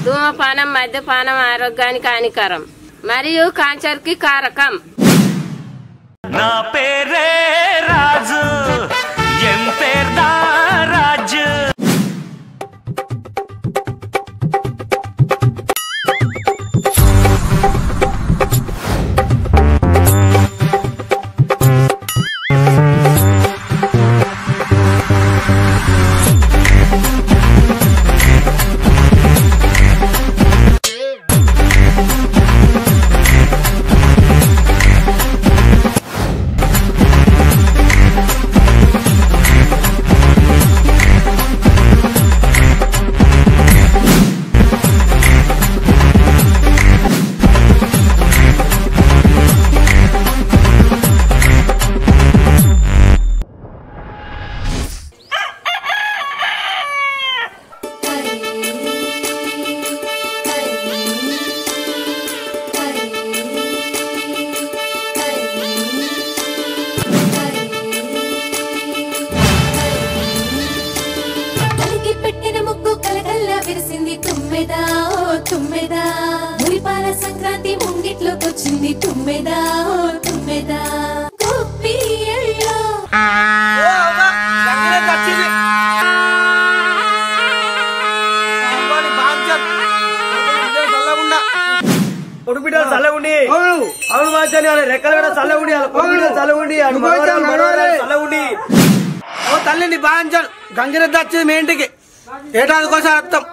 ధూమపానం మద్యపానం ఆరోగ్యానికి హానికరం మరియు క్యాన్సర్కి కారకం. నా పేరే రాజు ఎం పేర్దా రాజు. సంక్రాంతి ముంగిట్లోకి వచ్చింది తుమ్మెదా తుమ్మెదా గోపి ఎల్లో కొడుకుబిడ్డలు చల్లగుండి అవును మాచాని రెక్కలు కూడా చల్లగుండి కొడుకుబిడ్డలు చల్లగుండి చల్లగుండి ఓ తల్లిని బాంచాలి గంగిరెద్దు వచ్చింది మీ ఇంటికి ఏటాది కోసం రక్తం.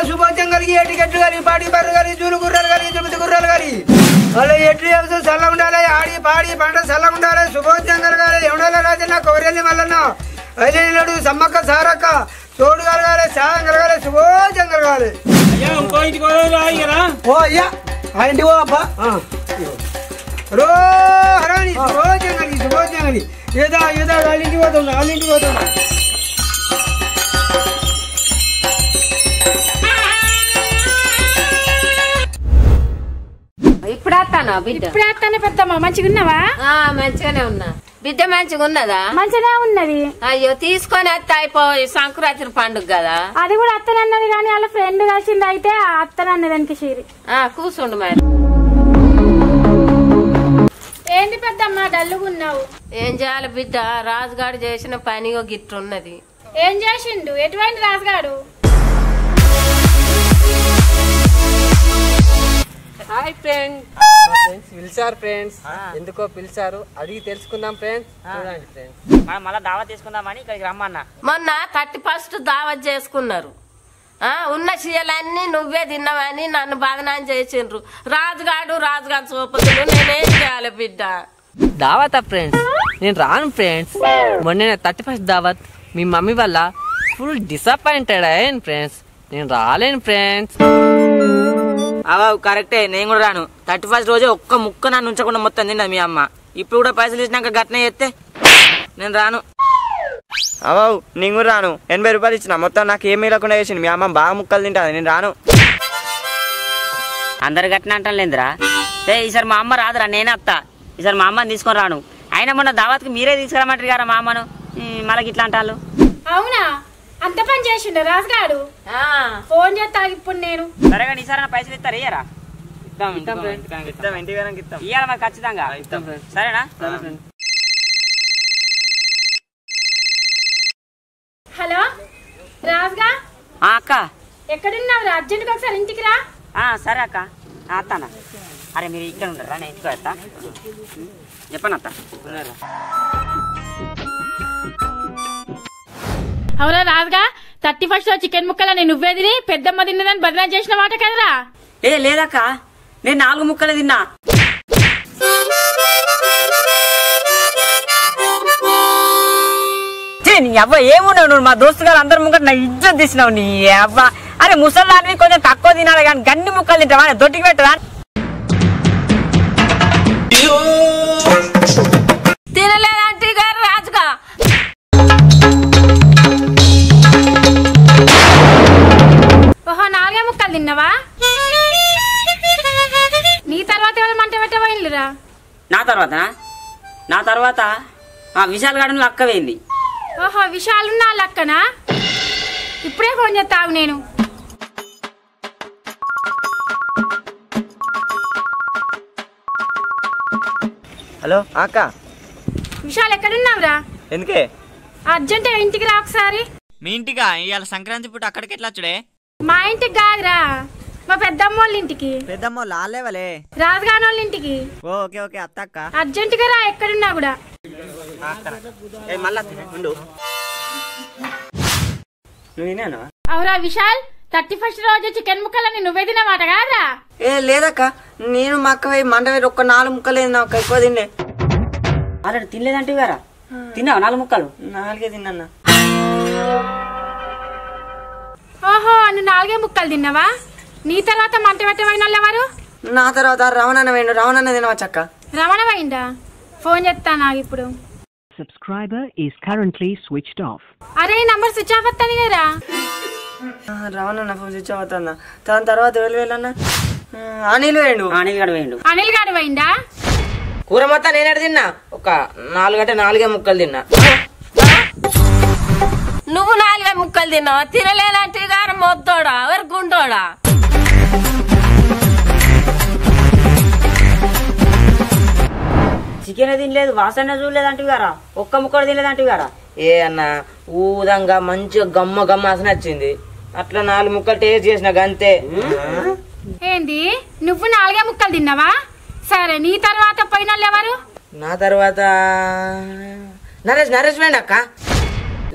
శుభోత్సవం కలిగి ఎటికెట్లు కానీ పాటి బర్రె కానీ జూలు గుర్రాలు కానీ తిరుపతి గుర్రాలు కానీ వాళ్ళు ఎట్లు వ్యవసాయం చల్లగా ఉండాలి ఆడి పాడి పంట చల్లగా ఉండాలి శుభోత్సవం కలగాలి ఎవడాల రాజన్న కౌరెల్లి మల్లన్న ఐలేడు సమ్మక్క సారక్క చోడు కలగాలి సాయం కలగాలి శుభోత్సవం కలగాలి. ఓ అయ్యా ఆ ఇంటి ఓ అబ్బా రో హరాని శుభోత్సవం కలిగి శుభోత్సవం కలిగి ఏదా ఏదా వాళ్ళింటికి పోతుండ వాళ్ళింటికి పోతుండ. ఇప్పుడు వస్తాను బిడ్డ ఇప్పుడు వస్తానే పెద్దమ్మ మంచిగా ఉన్నావా? మంచిగానే ఉన్నా. బిడ్డ మంచిగా ఉన్నదా? మంచిగా ఉన్నది. అయ్యో తీసుకొని వస్తే అయిపోయి సంక్రాంతి పండుగ కదా. అది కూడా అత్తనన్నది కానీ వాళ్ళ ఫ్రెండ్ కలిసింది అయితే అత్తనన్నది దానికి చీరి కూర్చుండు మరి. ఏంది పెద్దమ్మ డల్లుగున్నావు? ఏం చేయాలి బిడ్డ రాజుగాడు చేసిన పని గిట్టున్నది. ఏం చేసిండు? ఎటువంటి రాజుగాడు? హాయ్ ఫ్రెండ్స్ పిలిచారు ఫ్రెండ్స్ ఎందుకో పిలిచారు అడిగి తెలుసుకుందాం ఫ్రెండ్స్. చూడండి ఫ్రెండ్స్ మనం మళ్ళీ దావత్ తీసుకుందామని ఇక్కడికి రమ్మన్నా. మొన్న 31st దావత్ చేసుకున్నారు. ఉన్న చీయలన్నీ నువ్వే తిన్నావని నన్ను బదనాం చేసిండ్రు. రాజుగాడు చూపుతులు నేనేం చేయాలి బిడ్డ? దావత్ ఫ్రెండ్స్ నేను రాను ఫ్రెండ్స్. మొన్న 31st దావత్ మీ మమ్మీ వల్ల ఫుల్ డిసప్పాయింటెడ్ అయ్యాను ఫ్రెండ్స్. నేను రాలేను ఫ్రెండ్స్. అవ కరెక్టే నేను కూడా రాను. 31st రోజే ఒక్క ముక్క నన్ను ఉంచకుండా మొత్తం తిన్నది మీ అమ్మ. ఇప్పుడు కూడా పైసలు ఇచ్చినాక గట్నే చేస్తే నేను రాను. అవు నేను కూడా రాను. 80 రూపాయలు ఇచ్చిన మొత్తం నాకు ఏమీ లేకుండా చేసింది. మీ అమ్మ బాగా ముక్కలు తింటుంది. నేను రాను. అందరు గట్టిన అంటాను లేదురా. ఈసారి మా అమ్మ రాదురా నేనే వస్తా. ఈసారి మా అమ్మని తీసుకొని రాను. అయినా మొన్న దావత్కి మీరే తీసుకురమ్మంటారు కదా మా అమ్మను. మళ్ళీ ఇట్లా అంటారు. అవునా అంత పని చేసిండు రాజుగాడు? ఫోన్ చేస్తా ఇప్పుడు నేను. సరే కానీ ఈసారి పైసలు ఇస్తారా? ఇయ్యరా? ఇయ్యాలి మరి ఖచ్చితంగా. సరేనా? హలో రాజుగా అక్క ఎక్కడున్నావు? అర్జెంట్గా ఒకసారి ఇంటికి రా. సరే అక్క అత్తానా. అరే మీరు ఇక్కడ ఉంటారా? నేను ఇంటికి వస్తా. చెప్పను అత్త. అవునా రాజుగా 31st చికెన్ ముక్కలని నువ్వే తిని పెద్దమ్మ తిన్నదని బదనాం చేసిన మాట కదరా? లేదక్క నేను 4 ముక్కలే తిన్నా. నీ అవ్వ ఏమున్నావు నువ్వు మా దోస్తు గారు అందరు ముంగట నా ఇజ్జత్ తీసినావు నీ అవ్వ. అరే ముసల్లాన్ని కొంచెం తక్కువ తినాలి కానీ గన్ని ముక్కలు తింటావా దొడ్డికి పెట్టరా? తినలేదంటే గారు రాజుగా ఓహో 4 ముక్కలు తిన్నావా? నీ తర్వాత ఎవరు మంట పెట్టబోయినరా? నా తర్వాత విశాల్ గార్డెన్ అక్క పోయింది. ఓహో విశాలున్నా లక్కనా? ఇప్పుడే ఫోన్ చేస్తావు నేను. హలో అక్క. విశాల్ ఎక్కడున్నావురా? ఎందుకే? అర్జెంట్ ఇంటికి రా ఒకసారి. మీ ఇంటికా? ఇవాళ సంక్రాంతి పూట అక్కడికి ఎట్లా వచ్చుడే? మా ఇంటికి కాదురా, మా పెద్దమ్మ వాళ్ళ ఇంటికి. పెద్దమ్మ లాలేవలే రాజుగాని వాళ్ళ ఇంటికి. Okay okay అత్తక్క. అర్జెంట్ గా రా ఎక్కడున్నా కూడా. మళ్ళా ఉండు. నువ్వేనా? అవురా విశాల్, 31st రోజు చికెన్ ముక్కలని నువ్వే తినమాట కాదురా? ఏ లేదక్క, నేను మా అక్క పోయి మంట వేరు ఒక్క 4 ముక్కలు నాకు ఎక్కువ తినలే. అరే తినలేదంటే గారా? తిన్నావా 4 ముక్కలు? 4 తిన్నా. ఓహో నువ్వు 4 ముక్కలు తిన్నావా? నీ తర్వాత మంట పెట్టబోయిన వాళ్ళు ఎవరు? నా తర్వాత రవణన్న వేయండు. రవణన్న తినవచ్చక్క. రమణ పోయిందా? ఫోన్ చేస్తా నాకు ఇప్పుడు. Subscriber is currently switched off. అరే నంబర్ స్విచ్ ఆఫ్ వస్తుంది కదా. రవణన్న ఫోన్ స్విచ్ ఆఫ్ అవుతుందా? దాని తర్వాత వెళ్ళన్న అనిల్ వేయండు. అనిల్ గడు వేయండు. అనిల్ గారు పోయిందా? కూర మొత్తం నేను తిన్నా. ఒక 4 ముక్కలు తిన్నా. నువ్వు 4 ముక్కలు తిన్నావా? తినలేదంటే గారు మొత్తోడా ఎవరు గుండోడా? చికెన్ తినలేదు, వాసన చూడలేదంటే గారా? ఒక్క ముక్కలు తినలేదంటే గారా? ఏ అన్న ఊదంగా మంచిగా గమ్మ వాసన వచ్చింది. అట్లా 4 ముక్కలు టేస్ట్ చేసిన గంతే. ఏంది నువ్వు 4 ముక్కలు తిన్నావా? సరే నీ తర్వాత పోయిన వాళ్ళు ఎవరు? నా తర్వాత నరేష్ వేయండి అక్క.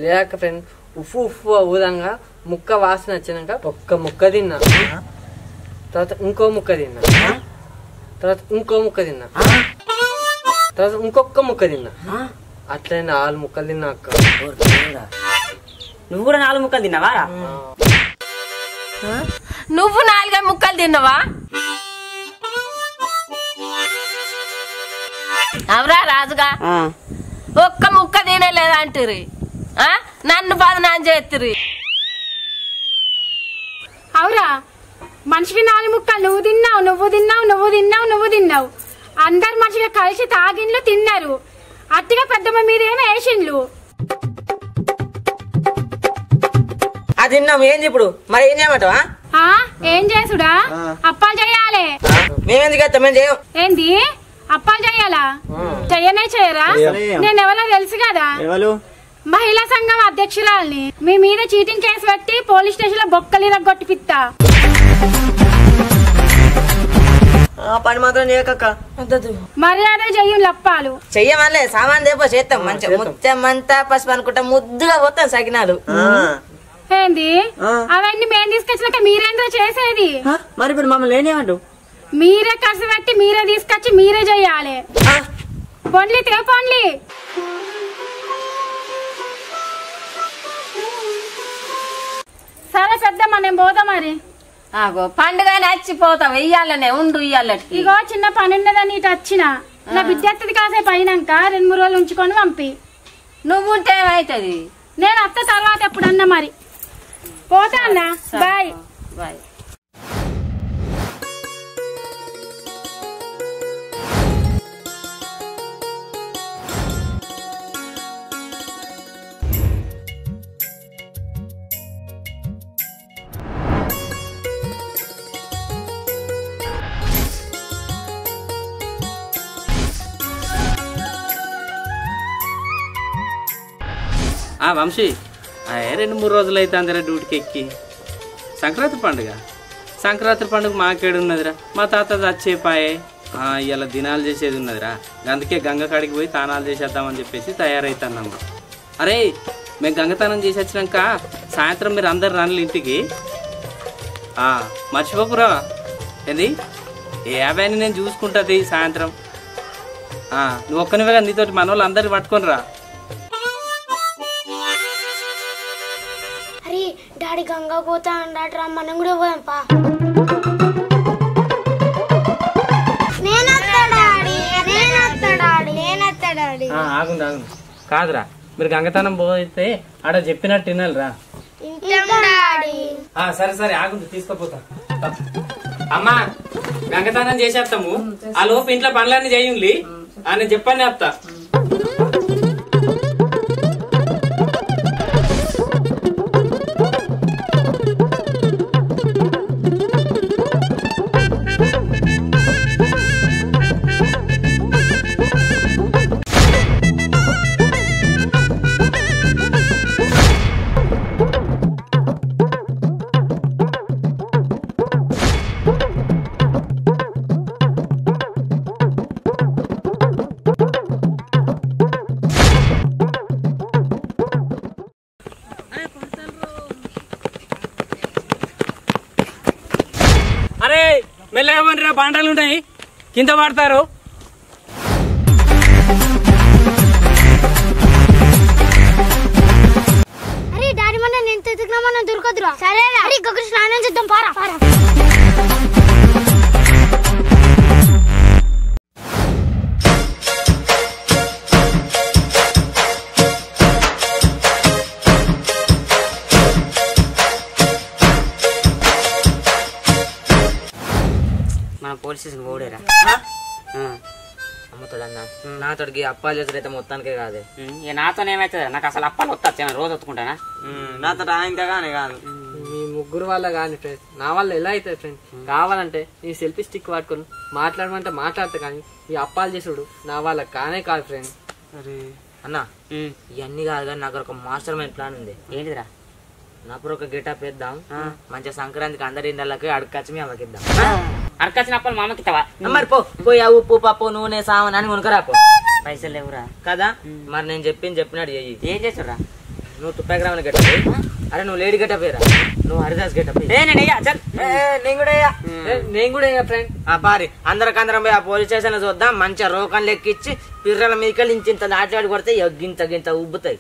లేక ఫ్రెండ్ ఉఫ్ఫు ఉఫ్ఫు ఊదంగా ముక్క వాసన వచ్చినాక ఒక్క ముక్క తిన్నా. తర్వాత ఇంకో ముక్క తిన్నా. తర్వాత ఇంకో ముక్క తిన్నా. తర్వాత ఇంకొక ముక్క తిన్నా. అట్లనే 4 ముక్కలు తిన్నా అక్క. నువ్వు కూడా 4 ముక్కలు తిన్నావా? నువ్వు 4 ముక్కలు తిన్నావా? అవరా రాజుగా ఒక్క ముక్క తినలేదంటారు, నన్ను బదనాం చేస్తుర్రు. అవురా మనిషికి 4 ముక్కలు నువ్వు తిన్నావు, నువ్వు తిన్నావు, నువ్వు తిన్నావు, నువ్వు తిన్నావు. అందరు మనిషిగా కలిసి తాగిండ్లు తిన్నారు. అట్టిగా పెద్దమ్మ మీద ఏమో వేసిండ్లు. అది తిన్నాం. ఏం ఇప్పుడు మరి ఏం చేయమంటావా? ఏం చేసుడా? అప్పాలు చేయాలి. మేమెందుకు చేస్తాం? మేము చేయం. ఏంది అప్పాలు చేయాలా? చెయ్యనే చేయరా? నేను ఎవరో తెలుసు కదా, మహిళా సంఘం అధ్యక్షురాలని. మీ మీద చీటింగ్ కేసు పెట్టి పోలీస్ స్టేషన్ లో బొక్కలు ఇరగొట్టిపిత్తా. పని మాత్రం చేయక మర్యాద చెయ్యం లప్పాలు. చెయ్యమలే సామాన్ దేపో చేస్తాం. మంచిగా ముత్యమంతా పసుపు అనుకుంటా ముద్దుగా పోతాం సకినాలు. ఏంది అవన్నీ మేము తీసుకొచ్చినాక మీరేంద్ర చేసేది? మరి ఇప్పుడు మమ్మల్ని ఏనేమంటావు? మీరే ఖర్చు పెట్టి మీరే తీసుకొచ్చి మీరే చెయ్యాలి. పొండ్లి తేపొండ్లి. సరే పెద్దమ్మ నేను పోతా మరి. పండుగ నచ్చిపోతాం. ఇయ్యాలనే ఉండు. ఇయ్యాలకి ఇగో చిన్న పని ఉన్నదని ఇటు వచ్చిన. నా బిడ్డెత్తది కాసేపు అయినాక 2-3 రోజులు ఉంచుకొని పంపి. నువ్వుంటే ఏమైతుంది? నేను అత్త తర్వాత ఎప్పుడన్నా మరి. పోతా అన్న. Bye bye. వంశీ 2-3 రోజులు అయితే అందరూ డ్యూటీకి ఎక్కి. సంక్రాంతి పండుగ మాకేడు ఉన్నదిరా. మా తాత చచ్చేపాయే. ఇలా దినాలు చేసేది ఉన్నదిరా. అందుకే గంగ కాడికి పోయి తానాలు చేసేద్దామని చెప్పేసి తయారైతానమ్మా. అరే మేము గంగతానం చేసి వచ్చినాక సాయంత్రం మీరు అందరు రానులు ఇంటికి. మర్చిపోకురా. ఏంది ఏవైనా నేను చూసుకుంటుంది సాయంత్రం. నువ్వు ఒక్కనివేగా నీతోటి మన వాళ్ళు అందరికి పట్టుకొని రా. డాడీ గంగా పోతా అన్నాడు రా, మనం కూడా పోయాం పా. ఆగుంది కాదురా, మీరు గంగతనం పోతే ఆడ చెప్పినట్టు వినాలిరా. సరే సరే ఆగుంది, తీసుకుపోతా. అమ్మా గంగతనం చేసేస్తాము, ఆ లోపు ఇంట్లో పనులన్నీ చేయండి అని చెప్పని చెప్తా. అరే మెల్లగా పండిరా, బండలు ఉన్నాయి కింద పడతారు. అరే డాడీ మన ఎంత ఎత్తుకున్నా మనం దొరకదురా. సరే గొగ్గ స్నానం చేద్దాం పారా. మన పోలీస్ స్టేషన్ పోడేరా అమ్మతోడన్నా నాతోడికి అప్పాలు చేతుడైతే మొత్తానికే కాదే. నాతో ఏమైతుంది, నాకు అసలు అప్పాలు వస్తా రోజు వత్తుకుంటానా. నాతో ఆయనగానే కాదు, మీ ముగ్గురు వల్ల కానీ ఫ్రెండ్స్, నా వల్ల ఎలా అవుతుంది ఫ్రెండ్స్? కావాలంటే ఈ సెల్ఫీ స్టిక్ పట్టుకొని మాట్లాడమంటే మాట్లాడతా, కానీ ఈ అప్పాలు చేసుడు నా వల్ల కానే కాదు ఫ్రెండ్స్. అరే అన్నా ఇవన్నీ కాదు కానీ నాకు ఒక మాస్టర్ మైండ్ ప్లాన్ ఉంది. ఏంటిదిరా? నాకు ఒక గెటప్ వేద్దాం, మంచిగా సంక్రాంతికి అందరి ఇండ్లకి అడుక్కొచ్చి మేము అమ్మకిద్దాం. అరకొచ్చిన అప్పాలు మా అమ్మకి ఇస్తావా? మరి పోయి ఉప్పు పప్పు నూనె సామాన్ అని కొనుకరా. పైసలు లేవురా కదా, మరి నేను చెప్పినట్టు చెయ్యి. ఏం చేస్తురా? నువ్వు తుప్పాగ్రామని గెటప్. అరే నువ్వు లేడీ గెటప్ వేరా, నువ్వు హరిదాస్ గెటప్. నేను కూడా ఫ్రెండ్ పారి అందరికందరం పోయి ఆ పోలీస్ స్టేషన్ లో చూద్దాం, మంచిగా రోకం లెక్కిచ్చి పిర్రల మీకలు ఇంత నాట్లాడి కొడితే గింత ఉబ్బుతాయి.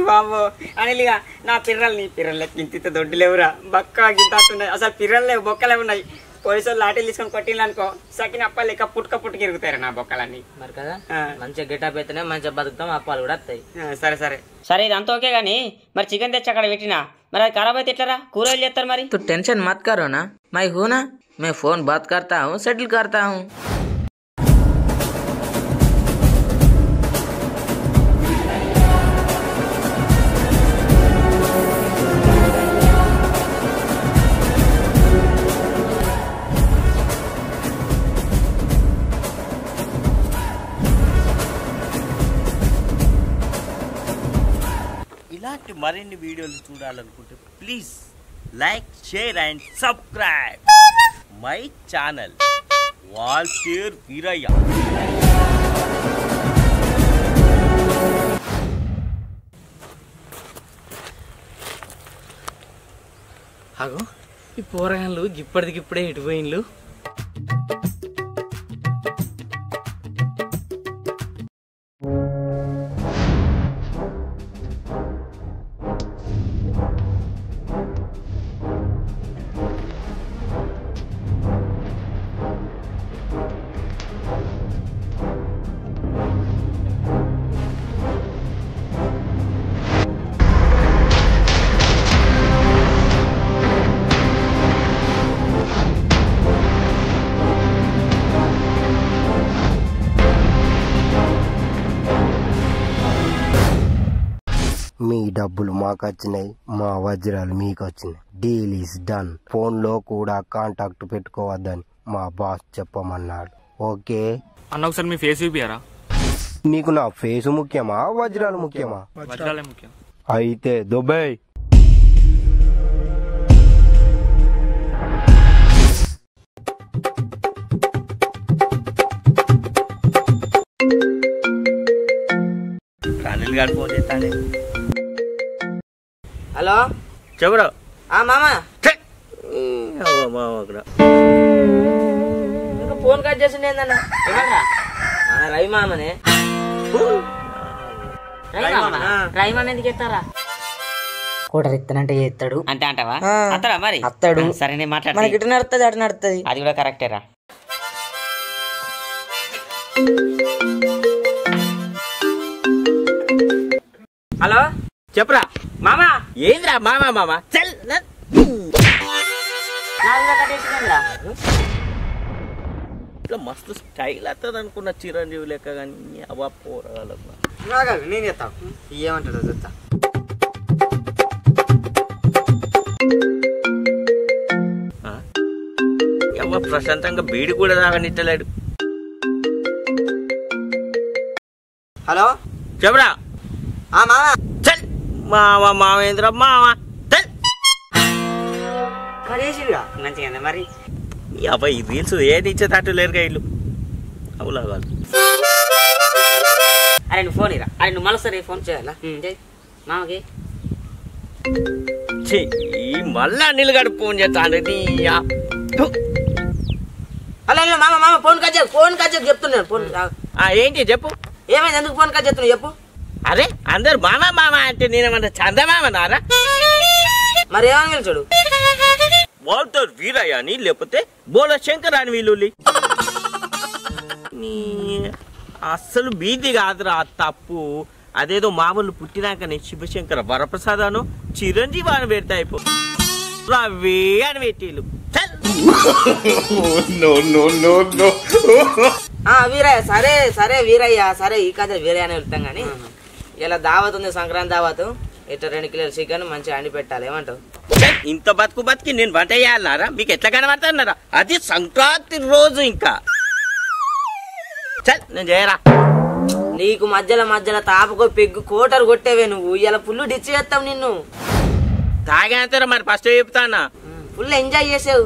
బాబు అనిలిగా నా పిర్రలు నీ పిర్రలకి ఇంత దొడ్డు లేవురా, బక్క గింత ఉన్నాయి. అసలు పిర్రలు లేవు, బొక్కలే ఉన్నాయి. పోలీసులు లాఠీలు తీసుకొని కొట్టిండ్రు అనుకో, సకిన అప్పాలు లెక్క పుట్టుక ఇరుగుతారు నా బొక్కలన్నీ. మరి కదా మంచిగా గెటప్ అయితేనే మంచిగా బతుకుతాం, అప్పాలు కూడా వస్తాయి. సరే సరే సరే, ఇది అంతా ఓకే గానీ మరి చికెన్ తెచ్చి అక్కడ పెట్టినా మరి అది ఖరాబ్ అయితే ఎట్లరా? కూరలు చేస్తారు మరి. तू टेंशन मत करो ना, मैं हूँ ना, मैं फोन बात करता हूँ, सेटल करता हूँ. ఇలాంటి మరిన్ని వీడియోలు చూడాలనుకుంటే please like, share and subscribe my channel Waltair Veerayya. అగో ఈ పోరగాళ్ళు ఇప్పటికిప్పుడే ఇటు పోయిన్లు. మీ డబ్బులు మాకు వచ్చినాయి, మా వజ్రాలు మీకు వచ్చినాయి. Deal is done. ఫోన్ లో కూడా కాంటాక్ట్ పెట్టుకోవద్దని మా బాస్ చెప్పమన్నాడు. ఓకే అన్న, ఒకసారి మీ ఫేస్ చూపియారా? నీకు నా ఫేసు ముఖ్యమా, వజ్రాలు ముఖ్యమా? వజ్రాలే ముఖ్యం. అయితే దుబాయ్ రానిల్ గారు ఫోన్ చేస్తాడే. హలో చెబురా. మామ ఫోన్ కట్ చేసిండే ఏందన్నా? రవి మామనే. రవి మామ ఎందుకు ఎత్తారా? కోటర్ ఇస్తానంటే చేస్తాడు అంతే అంటావా ఆ. అత్తరా మరి అత్తాడు సరే నేను మాట్లాడతా మనకి ఇటు నడుస్తుంది అటు నడుస్తుంది అది కూడా కరెక్టేరా హలో చెప్పరా మామా ఏంద్రా మామా మామా చల్ ఇట్లా మస్తు స్టైల్ వస్తుంది అనుకున్న చిరంజీవి లెక్క కానీ అవా పోరాలకు నేను చెప్తా ఏమంటాడు చెప్తా అవ్వ ప్రశాంతంగా బీడి కూడా తాగనిట్టలేడు. హలో చెప్పరా మామా చల్ మావా మావేంద్ర మావా చల్ కరేసిగా మంచిగా మరి అవ్వ ఈ రీల్స్ ఏది ఇచ్చేటట్టు లేరుగా ఇల్లు అవులా కాదు. అరే నువ్వు ఫోన్ ఇరా అరే నువ్వు మళ్ళీ ఫోన్ చేయాలా చేయి మామకి మళ్ళా నిలగడు ఫోన్ చేస్తాను. హలో హలో మామ మామ ఫోన్ కట్ చెప్తున్నాను ఫోన్ ఏంటి చెప్పు ఏమైంది ఎందుకు ఫోన్ కట్ చేస్తున్నావు చెప్పు. అరే అందరు మామ మామ అంటే నేనేమన్నా చందమామనారా మరి ఏమని పిలిచాడు వాళ్ళతో వీరయ్య అని లేకపోతే బోల శంకర్ అని వీళ్ళు అస్సలు బీది కాదురా తప్పు. అదేదో మామూలు పుట్టినాకనే శివశంకర వరప్రసాదాను చిరంజీవి అని పెడతా అయిపో రవి అని పెట్టిలు. వీరయ్య సరే సరే వీరయ్య సరే ఈ కథ వీరయ్య అని వెళ్తాం కానీ ఇలా దావత్ ఉంది సంక్రాంతి దావత్ ఇట్లా 2 కిలోల చికెన్ మంచిగా అండి పెట్టాలి ఏమంటావు. ఇంత బతికి నేను వంట చేయాలన్నారా మీకు ఎట్లా కనబడుతున్నారా అది సంక్రాంతి రోజు ఇంకా చల్ నేను చేయరా. నీకు మధ్యలో తాపకో పెగ్గు కోటరు కొట్టేవే నువ్వు ఇలా ఫుల్ డిచ్ చేస్తావు నిన్ను తాగేస్తారా మరి ఫస్ట్ చెప్తానా ఫుల్ ఎంజాయ్ చేసావు.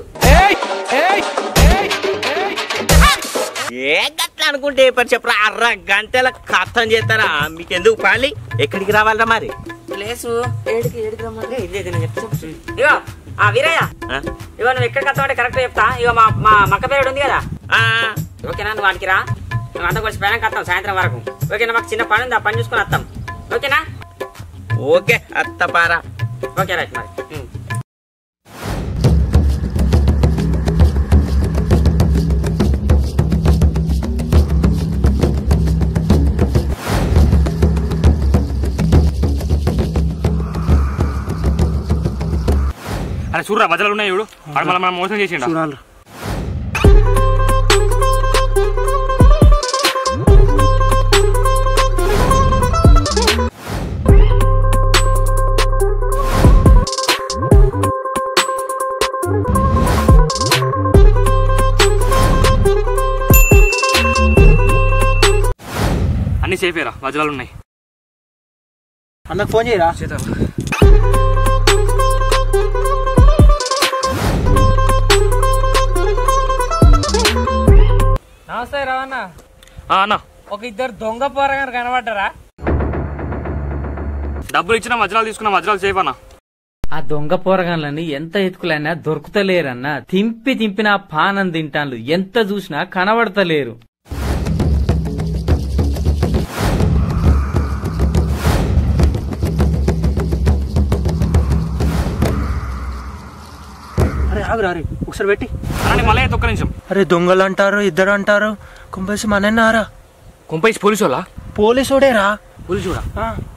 ఏ గట్ల అనుకుంటే చెప్పరా 1/2 గంటల కథం చేస్తారా మీకు ఎందుకు పాలి ఎక్కడికి రావాలరా మరి ప్లేసు ఏడికి రమ్మంటే ఇగో వీరయ్య ఇగో నువ్వు ఎక్కడికి వస్తావంటే కరెక్ట్ చెప్తా. ఇగో మా మక్క పేరు ఉంది కదా ఓకేనా నువ్వు వాడికి రా నువ్వు అంతా కొంచెం పైన వస్తాం సాయంత్రం వరకు ఓకేనా. మాకు చిన్న పని ఉంది ఆ పని చూసుకుని వస్తాం ఓకేనా. ఓకే అత్తపారా ఓకే రైట్ మరి. అరే చూడరా బజలు ఉన్నాయి చూడు వాడు మళ్ళీ మనం మోసం చేసిండు. అన్ని సేఫేరా వజ్రాలు ఉన్నాయి. అన్నకు ఫోన్ చేయరా చేద్దాం. నమస్తే రావన్న అన్న ఒక 2 దొంగ పోరగారు కనబడ్డారా. డబ్బులు ఇచ్చిన వజ్రాలు తీసుకున్న వజ్రాలు సేఫ్ అన్న. ఆ దొంగ పోరగాళ్ళని ఎంత ఎత్తుకులైనా దొరుకుతలేరన్నా తింపిన పానం తింటాను ఎంత చూసినా కనబడతలేరు. అరే ఆగురా అరే ఒకసారి పెట్టి అన్న మళ్ళీ ఒక్క నిమిషం. అరే దొంగలు అంటారు ఇద్దరు అంటారు కుంపేసి మనన్నారా కుంపేసి పోలీసు వాళ్ళ పోలీసోడేరా పోలీసు కూడా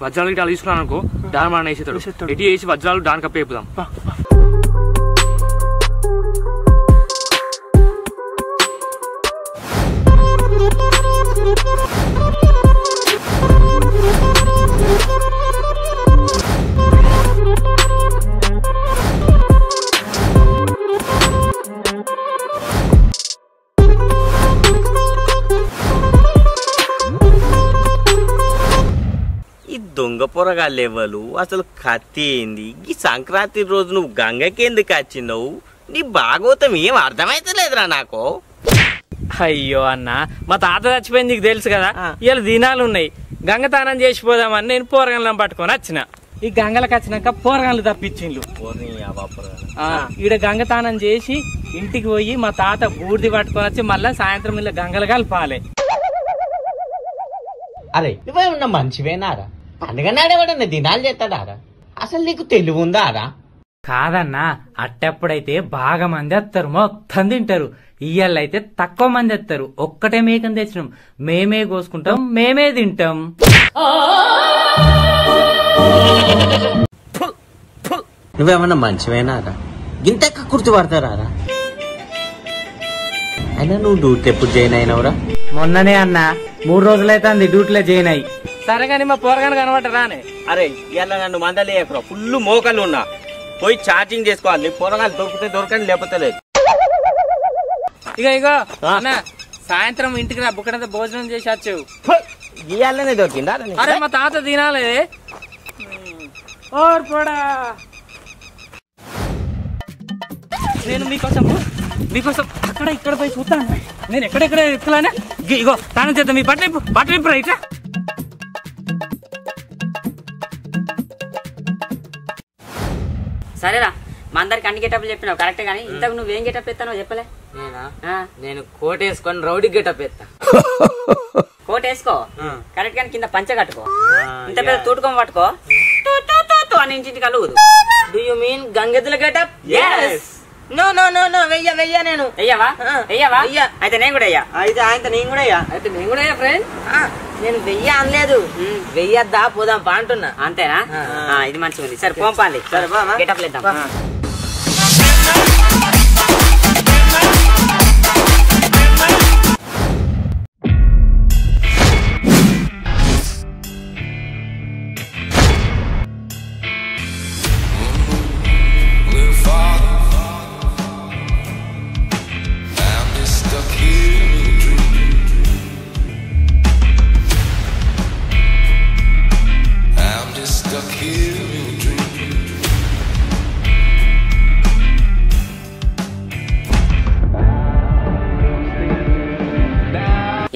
వజ్రాలు ఇట్లా తీసుకున్నాను అనుకో దాని మన వేసేతాడు ఎటు వేసి వజ్రాలు దాని కప్పి వేపుదాం. దొంగ పొరగాళ్ళు ఎవరు అసలు కత్తి ఏంది ఈ సంక్రాంతి రోజు నువ్వు గంగకి ఎందుకు వచ్చినావు నీ భాగవతం ఏం అర్థమైతలేదురా నాకు. అయ్యో అన్న మా తాత చచ్చిపోయింది నీకు తెలుసు కదా ఇవాళ దినాలు ఉన్నాయి గంగతానం చేసిపోదామని నేను పోరగాళ్ళని పట్టుకొని వచ్చిన. ఈ గంగలకు వచ్చినాక పోరగాళ్ళు తప్పించిండ్లు. ఈడ గంగతానం చేసి ఇంటికి పోయి మా తాత బూర్ది పట్టుకొని వచ్చి మళ్ళా సాయంత్రం ఇలా గంగలు కలపాలి. అరే నువ్వేమన్నా మంచివేనారా అందుకని ఆడేవాడన్నా దినాలు చేస్తాడారా అసలు నీకు తెలివి ఉందా రా? కాదన్నా, అట్టప్పుడైతే బాగా మంది వస్తారు, మొత్తం తింటారు. ఇయ్యాలైతే తక్కువ మంది వస్తారు, ఒక్కటే మేకని తెచ్చినాం, మేమే కోసుకుంటాం, మేమే తింటాం. నువ్వేమన్నా మంచివేనా రా? గింత కుర్తు పడతారా రా? అయినా నువ్వు డ్యూటీ ఎప్పుడు జాయిన్ అయినావురా? మొన్ననే అన్నా, 3 రోజులైతే డ్యూటీలో జాయిన్ అయ్యి. సరే కానీ మా పోరగాని కనబట్టరానే. అరే ఇలా నన్ను మందలేయకురా, ఫుల్ మోకాలు ఉన్నా, పోయి ఛార్జింగ్ చేసుకోవాలి. పొరగాలు దొరికితే దొరకని, లేకపోతే లేదు. ఇగో అన్న, సాయంత్రం ఇంటికి రా, బుక్కడంతా భోజనం చేసి వచ్చావు. ఇయాలనే దొరికిందా? అరే మా తాత తినాలి. నేను మీకోసం అక్కడ ఇక్కడ పోయి చూస్తాను. నేను ఎక్కడెక్కడ ఎత్తులానే. ఇగో తాను చేద్దాం, మీ బట్టలు రైట్. సరేరా, మా అందరికి అన్ని గెటప్లు చెప్పినావు కరెక్టే, కానీ ఇంతకు నువ్వేం గెటప్ ఎత్తానో చెప్పలే. నేను కోట్ వేసుకొని రౌడీ గెటప్ ఎత్తా. కోట్ వేసుకో కరెక్ట్, కానీ కింద పంచ కట్టుకో, ఇంత పెద్ద తూటుకొని పట్టుకో అని ఇంటికి కలుగుదు. డూ యూ మీన్ గంగెద్దుల గెటప్? నో నో నో నో, వెయ్య నేను వెయ్యవా? అయితే నేను కూడా అయ్యా. అయితే నేను కూడా అయ్యా ఫ్రెండ్. నేను వెయ్య అనలేదు, వెయ్యద్దా పోదాం పా అంటున్నా. అంతేనా? ఇది మంచిగా ఉంది. సరే పోంపాలి, గెటప్ లేద్దాం.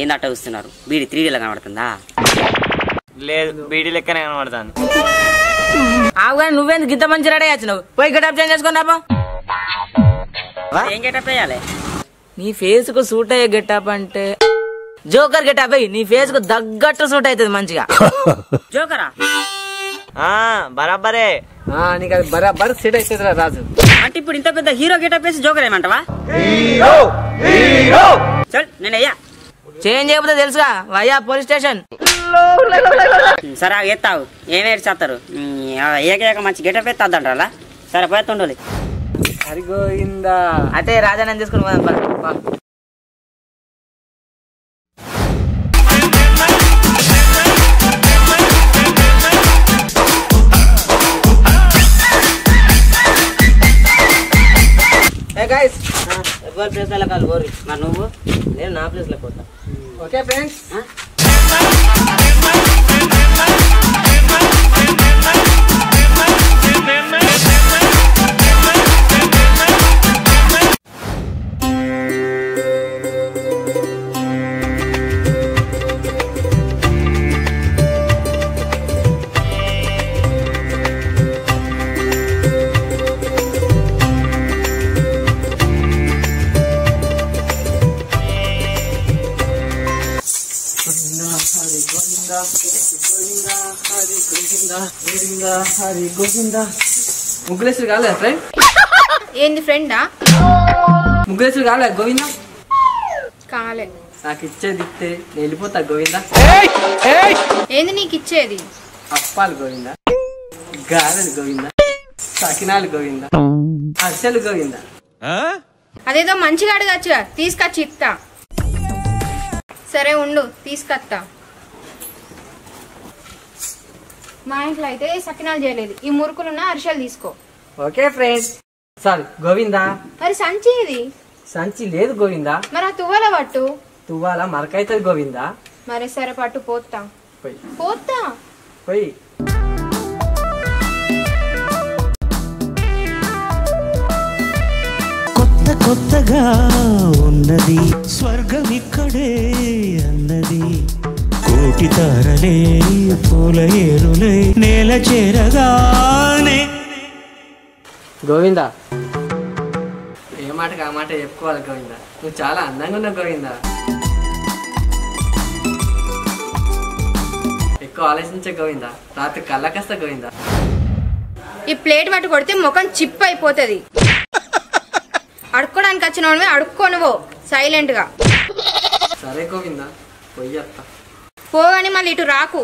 ఏందట్ట చూస్తున్నారు? బీడి 3Dలో కనబడుతుందా? లేదు, బీడీ లెక్కనే కనబడతాను. ఆవుగాని నువ్వేందుకు గింత మంచి రెడీ వచ్చినావు? పోయి గెటప్ చేంజ్ చేసుకుని రాబో. ఏం గెటప్ వేయాలి? నీ ఫేస్ కు సూట్ అయ్యే గెటప్ అంటే జోకర్ గెటప్ అయ్యి, నీ ఫేస్ కు తగ్గట్టు సూట్ అవుతుంది మంచిగా. జోకరా? బరాబరే. నీకు అది బరాబర్ సెట్ అవుతుంది రా రాజు. అంటే ఇప్పుడు ఇంత పెద్ద హీరో గెటప్ వేసి జోకర్ ఏమంటావా? చల్ నేను అయ్యా. చేంజ్ చేయకపోతే తెలుసుగా, వయ్యా పోలీస్ స్టేషన్. సరే ఎత్తావు, ఏమేమి చేస్తారు? ఏక మంచి గెటప్ ఎత్తాదంటారా? సరే పోతుండాలి. హరిగోయిందా అయితే రాజాన్ని తీసుకుని పోదాం. ఎవరి ప్లేస్ లో కాదు గోరి, మరి నువ్వు? నేను నా ప్లేస్ లో పోతా. Okay friends. ముగ్గులేసుడు కాలేదు ఫ్రెండ్? ఏంది ఫ్రెండా? ముగ్గులేసుడు కాలేదు గోవిందా? కాలే. నాకు ఇచ్చేది ఇస్తే నేను వెళ్ళిపోతా గోవిందా. ఏంది నీకు ఇచ్చేది? అప్పాలు గోవిందా, గారెలు గోవిందా, సకినాలు గోవిందా, అరిసెలు గోవిందా. అదేదో మంచిగా అడగచ్చు, తీసుకొచ్చి ఇస్తా. సరే ఉండు, తీసుకొస్తా. మా ఇంట్లో అయితే సకినాలు చేయలేదు, ఈ మురుకులున్న అరిసెలు తీసుకో. Okay friends. సారీ గోవిందా. మరి సంచి ఇది? సంచి లేదు గోవిందా. మరి ఆ తువ్వాల పట్టు. తువ్వాల మరకైతుంది గోవిందా. మరి సరే పట్టు, పోతా పోయి పోతా పోయి. కొత్త కొత్తగా ఉన్నది స్వర్గం ఇక్కడే అన్నది, కోటి తారలే పూల ఏరులై నేల చేరగానే. గోవిందా ఏ మాటకు ఆ మాట చెప్పుకోవాలి గోవిందా. నువ్వు చాలా అందంగా ఉన్నావు గోవిందా. ఎక్కువ ఆలోచించే గోవిందా, రాత్రి కళ్ళకస్తా గోవిందా. ఈ ప్లేట్ పట్టు కొడితే ముఖం చిప్ అయిపోతుంది. అడుక్కోడానికి వచ్చిన వాడివి అడుక్కోనువో సైలెంట్ గా. సరే గోవిందా పోయేస్తా. పోగాని మళ్ళీ ఇటు రాకు.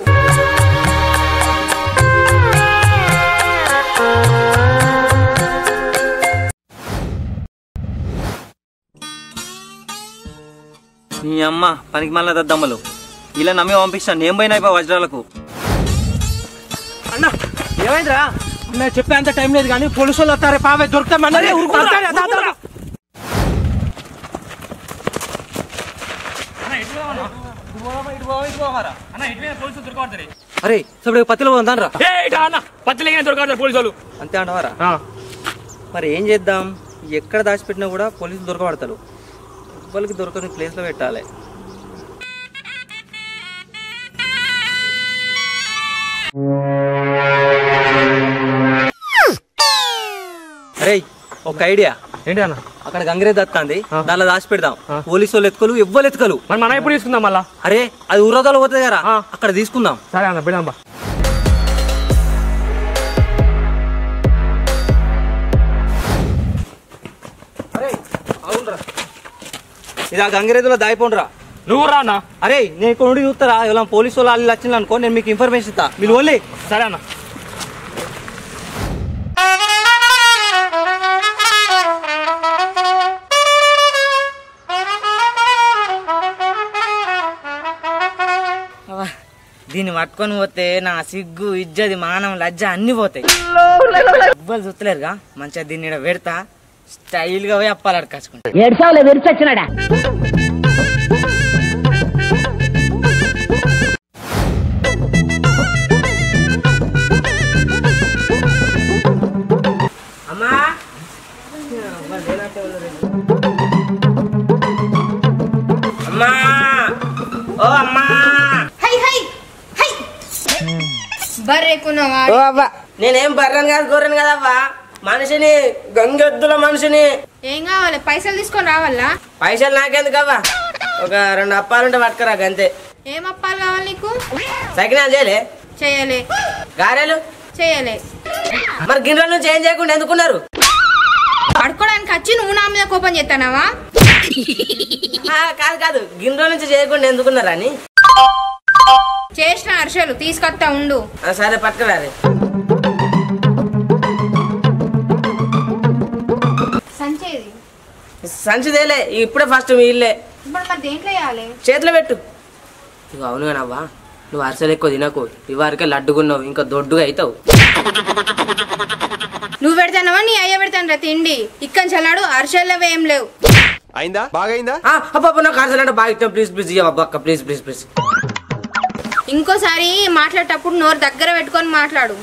నీ అమ్మ పనికి మళ్ళీ దద్దమ్మలు ఇలా నమ్మి పంపిస్తాను. నేను పోయినా వజ్రాలకు. అన్న ఏమైందిరా? నేను చెప్పే అంత టైం లేదు కానీ పోలీసు వాళ్ళు వస్తారే పావే దొరుకుతామన్నది. అరే ఇప్పుడు పత్తిలో ఉందానరా? పత్తిలో దొరకదు పోలీసు వాళ్ళు. అంతే అంటావారా? మరి ఏం చేద్దాం? ఎక్కడ దాచిపెట్టినా కూడా పోలీసులు దొరకబడతారు. వాళ్ళకి దొరకని ప్లేస్లో పెట్టాలి. అరే ఒక ఐడియా ఏంటి అన్న? అక్కడ గంగిరే దత్తాంది, దానిలో దాచి పెడదాం. పోలీసు వాళ్ళు ఎత్తుకలు ఎవ్వరు ఎత్తుకలు. మనం ఎప్పుడు తీసుకుందాం మళ్ళా? అరే అది ఊరదలు పోతుంది కదా, అక్కడ తీసుకుందాం. సరే అన్న పెడదాం బా. ఇది ఆ గంగిరేతులో దాయిపోండిరా. నువ్వు రా అన్న. అరే నేను ఇక్కడ చూస్తారా? ఎవరైనా పోలీసు వాళ్ళు వచ్చింది అనుకో, నేను మీకు ఇన్ఫర్మేషన్ ఇస్తా. మీరు ఓన్లీ. సరే అన్న. దీన్ని పట్టుకొని పోతే నా సిగ్గు ఇజ్జది మానం లజ్జ అన్ని పోతాయి. ఎవ్వరు చూస్తలేరుగా, మంచిగా దీన్ని ఇక్కడ పెడతా, స్టైల్ గా పోయి అప్పాలు అడకాచుకుంటా. ఏడ్చావులే విరిచొచ్చినాడా? అమ్మా అమ్మా ఓ అమ్మా బర్రెకున్నావా? ఓ అవ్వ నేనేం బర్రను కాదు గొర్రెను కదా అవ్వ, మనిషిని గంగెద్దుల మనిషిని. ఏం కావాలి? పైసలు తీసుకొని రావాలా? పైసలు నాకెందుకు అవ్వ, ఒక 2 అప్పాలుంటే పట్టుకురా అంతే. ఏం అప్పాలు కావాలి నీకు? సకినాలు చేయలే? చేయలే. గారెలు చేయలే. మరి గిన్నెల నుంచి ఏం చేయకుండా ఎందుకున్నారు? పడుకోవడానికి వచ్చి నువ్వు నా మీద కోపం చేస్తానావా? కాదు కాదు, గిన్నెల నుంచి చేయకుండా ఎందుకున్నారా అని. చేసిన అర్షలు తీసుకొస్తా ఉండు. సరే పట్టుకురారే. సంచేది సంచిదేలే, ఇప్పుడే ఫస్ట్ మీ ఇల్లే. ఇప్పుడు మరి దేంట్లో వేయాలి? చేతిలో పెట్టు. ఇక అవును కానవ్వా, నువ్వు అరసలు ఎక్కువ తినకు, ఇవరకే లడ్డుకున్నావు, ఇంకా దొడ్డుగా అవుతావు. నువ్వు పెడతానవా నీ అయ్య పెడతాను రా తిండి. ఇక్కడ చల్లాడు అరసలు ఏం లేవు. అయిందా? బాగా అయిందా? అబ్బా నాకు అరసలు అంటే బాగా ఇష్టం. ప్లీజ్ ప్లీజ్ ఇవ్వ అక్క, ప్లీజ్ ప్లీజ్ ప్లీజ్. ఇంకోసారి మాట్లాడేటప్పుడు నోరు దగ్గర పెట్టుకొని మాట్లాడు.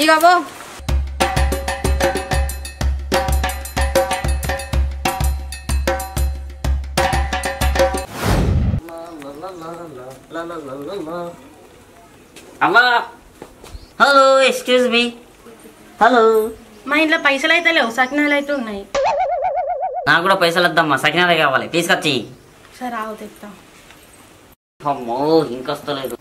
ఇక పో. అమ్మా హలో ఎక్స్క్యూజ్ మీ. హలో మా ఇంట్లో పైసలు అయితే లేవు, సకినాలు అయితే ఉన్నాయి. నాకు కూడా పైసలు వద్దమ్మా, సకినాలే కావాలి, తీసుకొచ్చి. సరే ఆవు తెస్తా. అమ్మో ఇంకొస్తలేదు.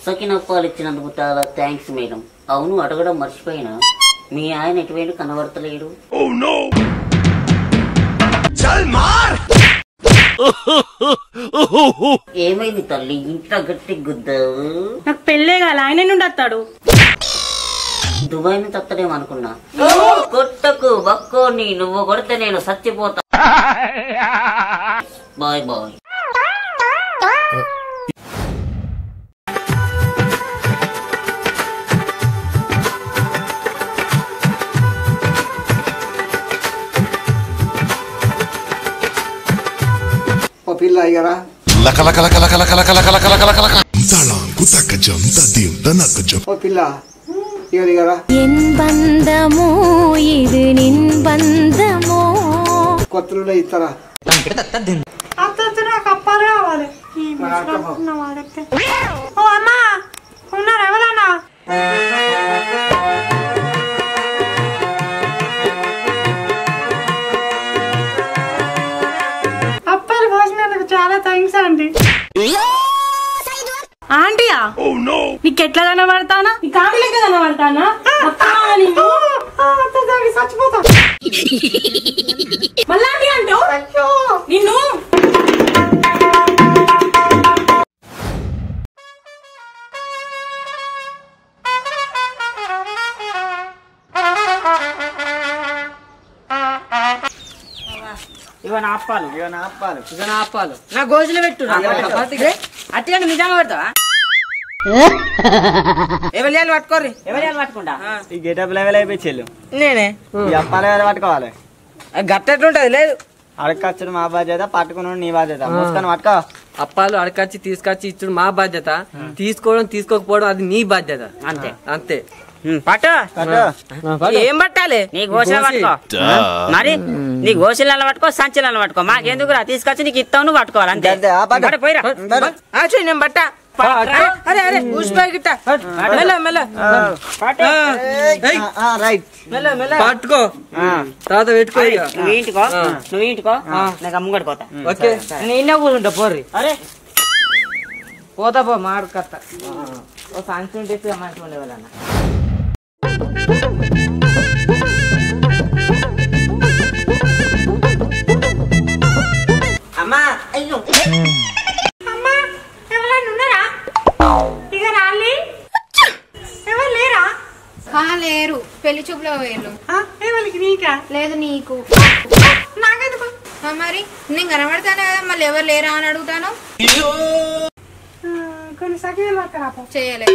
సకినప్పాలు ఇచ్చినందుకు చాలా థ్యాంక్స్ మేడం. అవును అడగడం మర్చిపోయినా, మీ ఆయన ఎటువంటి కనబడతలేడు. ఏమైంది తల్లి ఇంత గట్టి గుద్దావు? నాకు పెళ్ళే కాల, ఆయన నుండి వస్తాడు. దుబాయ్ నుంచి వస్తాడేమనుకున్నా. కొట్టకు బక్కోని, నువ్వు కొడితే నేను చచ్చిపోతా. Bye bye. పిల్ల అయ్యారా? ఓ పిల్ల ఇగరా. ఎన్ బంధమో ఇది నిన్ బంధమో. కొత్తలో ఇస్తారా? నాకు అప్పాలు కావాలి. ఓ అమ్మా ఉన్నారు ఎవరన్నా? అప్పాలు పోసినందుకు చాలా థ్యాంక్స్ అండి. ఆంటీయా నీకు ఎట్లా కనబడతానా నీ కాకి లెక్క కనబడతానా చచ్చిపోతా మళ్ళా అంటావు నిన్ను ఇవో నా అప్పాలు నా గోజులు పెట్టు అట్లా నిజంగా పెడతావా ఎవరు పట్టుకోర్రి ఎవరు పట్టుకుంటా ఈ గెటప్ లెవెల్ అయిపోయి చెల్లు నేనే ఈ అప్పాలు ఎవరు పట్టుకోవాలి గట్టెట్లుంటది లేదు అడగచ్చుడు మా బాధ్యత పట్టుకున్నాడు నీ బాధ్యత మోసుకొని పట్టుకో అప్పాలు అడకచ్చి తీసుకొచ్చి ఇచ్చుడు మా బాధ్యత తీసుకోవడం తీసుకోకపోవడం అది నీ బాధ్యత అంతే అంతే పట్టు ఏం పట్టాలి నీ గోశల పట్టుకో మరి నీ గోశల పట్టుకో సంచలను పట్టుకో మాకెందుకురా తీసుకొచ్చి నీకు ఇస్తావు నువ్వు పట్టుకోవాలి అంతే పోయిరా నేను బట్ట అరే అరే ఊసిపోయి గిట్ట మెల్ల మెల్ల పట్టుకో తర్వాత పెట్టుకో నువ్వు ఇంటికో నాకు అమ్ముగడిపోతా ఓకే నేను కూర్చుంటా పోర్రి అరే పోతా పో మాడు కత్త ఓ సంచి ఉంటే మంచిగా ఉండేవాళ్ళన్న అమ్మా అయ్యో అమ్మా ఎవరైనా ఉన్నారా ఇక రాలి ఎవరు లేరా లేరు పెళ్లి చూపులో వేరు ఎవరికి నీకా లేదు నీకు నాకెందుకు మరి నేను కనబడతాను కదా మళ్ళీ ఎవరు లేరా అని అడుగుతాను కొన్ని సగీలు పట్టుకురాపో చెయ్యలే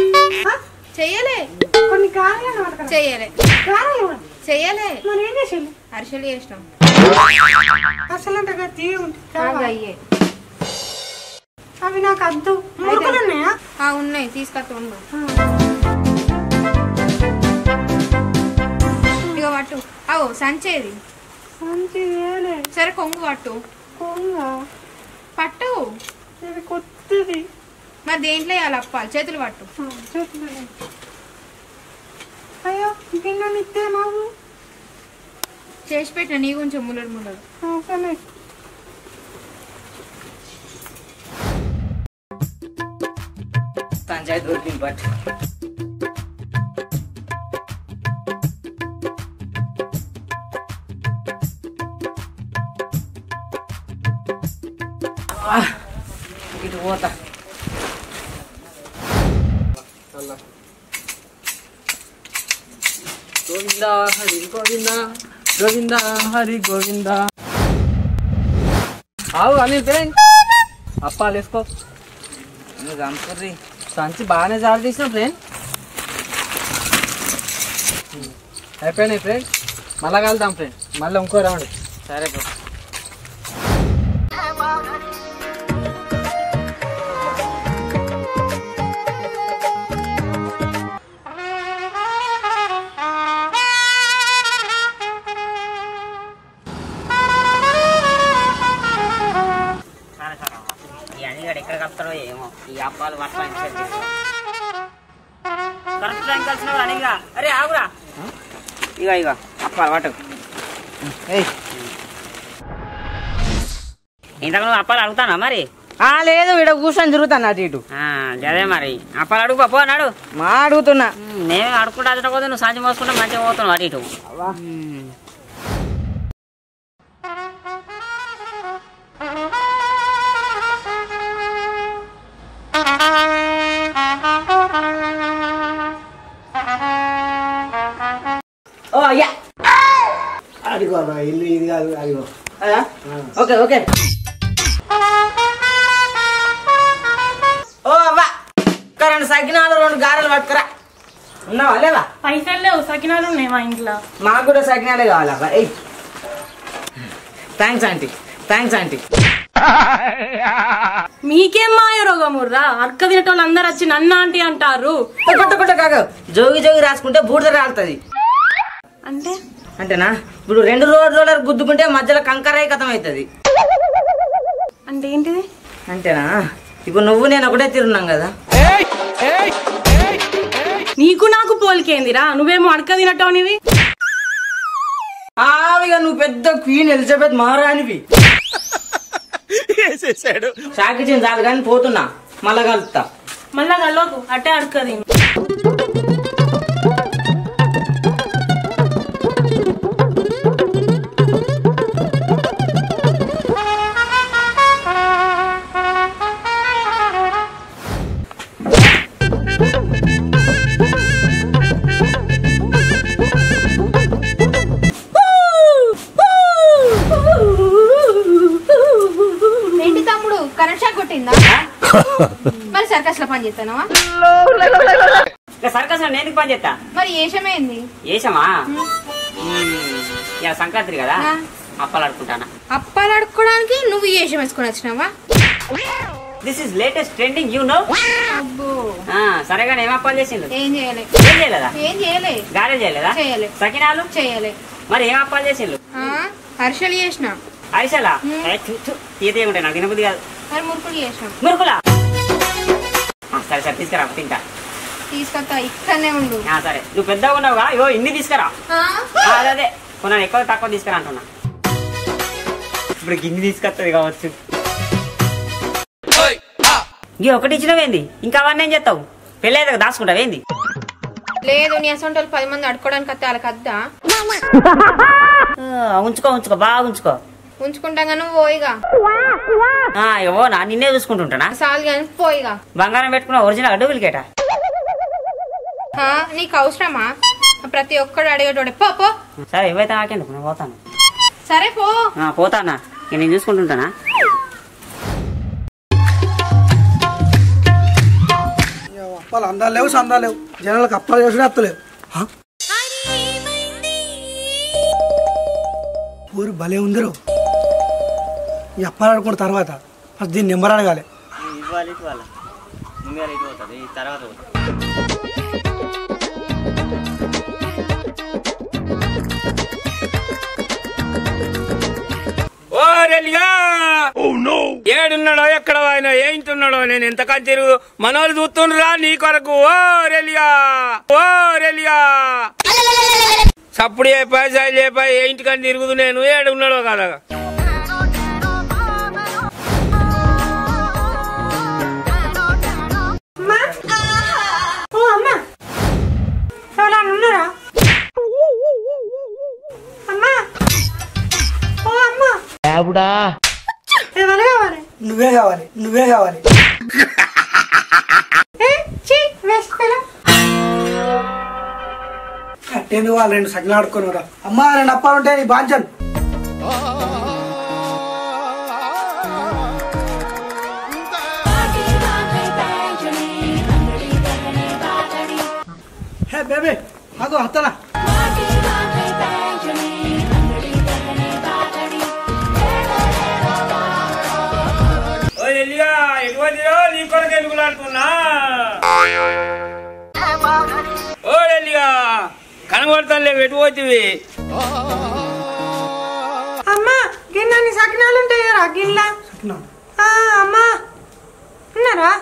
చెయ్యలే కొన్ని గారెలు పట్టుకురా చెయ్యలే గారెలు చెయ్యలే మరి ఏం చేసేది అరిసెలు చేసినాం అసలు అంత గట్టి అయ్యే అవి నాకు అద్దు ముక్కలు ఉన్నాయా ఉన్నాయి తీసుకొస్తా ఉండు ఇక పట్టు అవు సంచేది సరే కొంగు పట్టు పట్టు ఇది కొత్తది మరి దేంట్లో వేయాలి అప్పాలి చేతులు పట్టు అయ్యో గిన్నె ఇస్తే మాకు చేసి పెట్టిన నీ కొంచెం ముల్లడు ముల్లడు పంచాయతీ దొరికింది పట్టు ఇటు పోతా గోవింద హరి గోవింద గోవింద హరి గోవింద ఆవు అని ఫ్రెండ్ అప్పాలు వేసుకో గంపర్రి సంచి బాగానే జారు తీసిన ఫ్రెండ్ అయిపోయినాయి ఫ్రెండ్ మళ్ళా కలుద్దాం ఫ్రెండ్ మళ్ళీ ఇంకో రౌండ్ సరే బ్రో ఎక్కడ కలుపుతారో ఏమో ఈ అప్పాలు పట్టుకొని కరెక్ట్ టైం కలిసినప్పుడు అడిగిరా అరే ఆగురా ఇక అప్పాలు పట్టు ఇంతకు నువ్వు అప్పాలు అడుగుతానా మరి లేదు ఇక్కడ కూర్చొని తిరుగుతాను అటు ఇటు అదే మరి అప్పాలు అడుగు పో నాడు మా అడుగుతున్నా నేను అడుక్కుంటా అదట పోతే నువ్వు సంచి మోసుకుంటే మంచిగా పోతున్నావు అటు ఇటు ఓ అయ్యా అడిగో ఇల్లు ఇది కాదు అడిగో ఓకే ఓకే ఓ అవ్వా రెండు సకినాలు 2 గారెలు పట్టుకురా ఉన్నావా లేవా పైసలు లేవు సకినాలు ఉన్నాయి మా ఇంట్లో మాకు కూడా సకినాలే కావాలవ్వా థ్యాంక్స్ ఆంటీ థ్యాంక్స్ ఆంటీ మీకేం మాయ రోగముర్రా అర్క తినేటోళ్ళు అందరు వచ్చి నన్ను ఆంటీ అంటారు కాక జోగి జోగి రాసుకుంటే బూడిద రాలుతుంది అంటే అంటేనా ఇప్పుడు 2 రోడ్ల గుద్దుకుంటే మధ్యలో కంకరాయి కథం అవుతుంది అంటే ఏంటిది అంటేనా ఇప్పుడు నువ్వు నేను ఒకటే తిరున్నాం కదా నీకు నాకు పోలికేందిరా నువ్వేమో అడక తినటోనివి ఇక నువ్వు పెద్ద క్వీన్ ఎలిజబెత్ మహారాణివి వేసేసాడు షాకిచ్చింది చాలు కానీ పోతున్నా మళ్ళా కలుపుతా మళ్ళా కలవకు అట్టే అడకది. ఏంటి తమ్ముడు కరెంట్ షాక్ కొట్టిందా? మరి సర్కస్ లో పని చేస్తానవా? సర్కస్ లో నేను పని చేస్తా. మరి ఏషమేంది? ఏషమా ఇలా సంక్రాంతి కదా, అప్పాలు ఆడుకుంటానా. అప్పాలు ఆడుకోవడానికి నువ్వు ఏషం వేసుకొని వచ్చినావా? This is latest trending you know. అబ్బో సరేగా ఏం అప్పాలు చేసిండు? ఏం చేయలే. ఏం చేయలేదా? ఏం చేయలే. గారెలు చేయలేదా? చేయలే. సకినాలు చేయలే. మరి ఏం అప్పాలు చేసిండు? అరిసెలు చేసిన. అరిసెలా? తీతే ఉంటాయి నాకు తినబుద్ధి కాదు. మరి మురుకులు చేసిన. మురుకులా? సరే సరే తీసుకురా తింటా. తీసుకొస్తా ఇక్కడనే ఉండు. సరే నువ్వు పెద్దగా ఉన్నావుగా, ఇగో ఇన్ని తీసుకురా. అదే కొన్నాను ఎక్కువ తక్కువ తీసుకురా అంటున్నా. ఇప్పుడు గిన్ని తీసుకొస్తుంది కావచ్చు. ఇక ఒకటి ఇచ్చినవేంది, ఇంకా అవన్నీ ఏం చేస్తావు? పెళ్ళి అయితే దాచుకుంటావేంది? లేదు నీ అసొంటి వాళ్ళు 10 మంది అడుకోవడానికి వస్తే వాళ్ళకి అద్దా. ఉంచుకో ఉంచుకో బాగా ఉంచుకో. ఉంచుకుంటా గాను పోయిగా. ఏవో నా నిన్నే చూసుకుంటుంటానా? సాల్ గాని పోయిగా. బంగారం పెట్టుకున్న ఒరిజినల్ డూప్లికేట? నీకు అవసరమా? ప్రతి ఒక్కడు అడిగేటోడే. పో పో. సరే ఏవైతే నాకెందుకు, నేను పోతాను. సరే పో. పోతానా, నేను చూసుకుంటుంటానా? అప్పాలు అందాలు లేవు సందాలు లేవు, జనాలకు అప్పాలు చేసుడే అత్తలేవు. ఊరు భలే ఉందరు. ఈ అప్పాలు ఆడుకున్న తర్వాత ఫస్ట్ దీన్ని నెంబర్ అడగాలి. ఏడున్నాడో ఎక్కడ ఆయన ఏంటున్నాడో నేను ఎంతకాని తిరుగు మనోళ్ళు చూస్తుండ్రా నీ కొరకు. ఓ రెలియా ఓ రెలియా సప్పుడు చెప్పాయి సైలు చెప్పాయి ఏ ఇంటికని తిరుగుదు నేను ఏడున్నాడో కదా. నువ్వే కావాలి నువ్వే కావాలి. కట్టేందు వాళ్ళు 2 సగలు ఆడుకున్నారా? అమ్మా 2 అప్పాలు ఉంటాయి నీ బాంచన్. హే బేబీ ఆగో హత్తనా. నీ కొరకు ఎలుగులాడుతున్నా. ఓ ఎల్లిగా కనబడతాను ఎటు పోతివి? అమ్మా గిన్నె సకినాలు ఉంటాయరా గిన్నె. అమ్మా ఉన్నారా?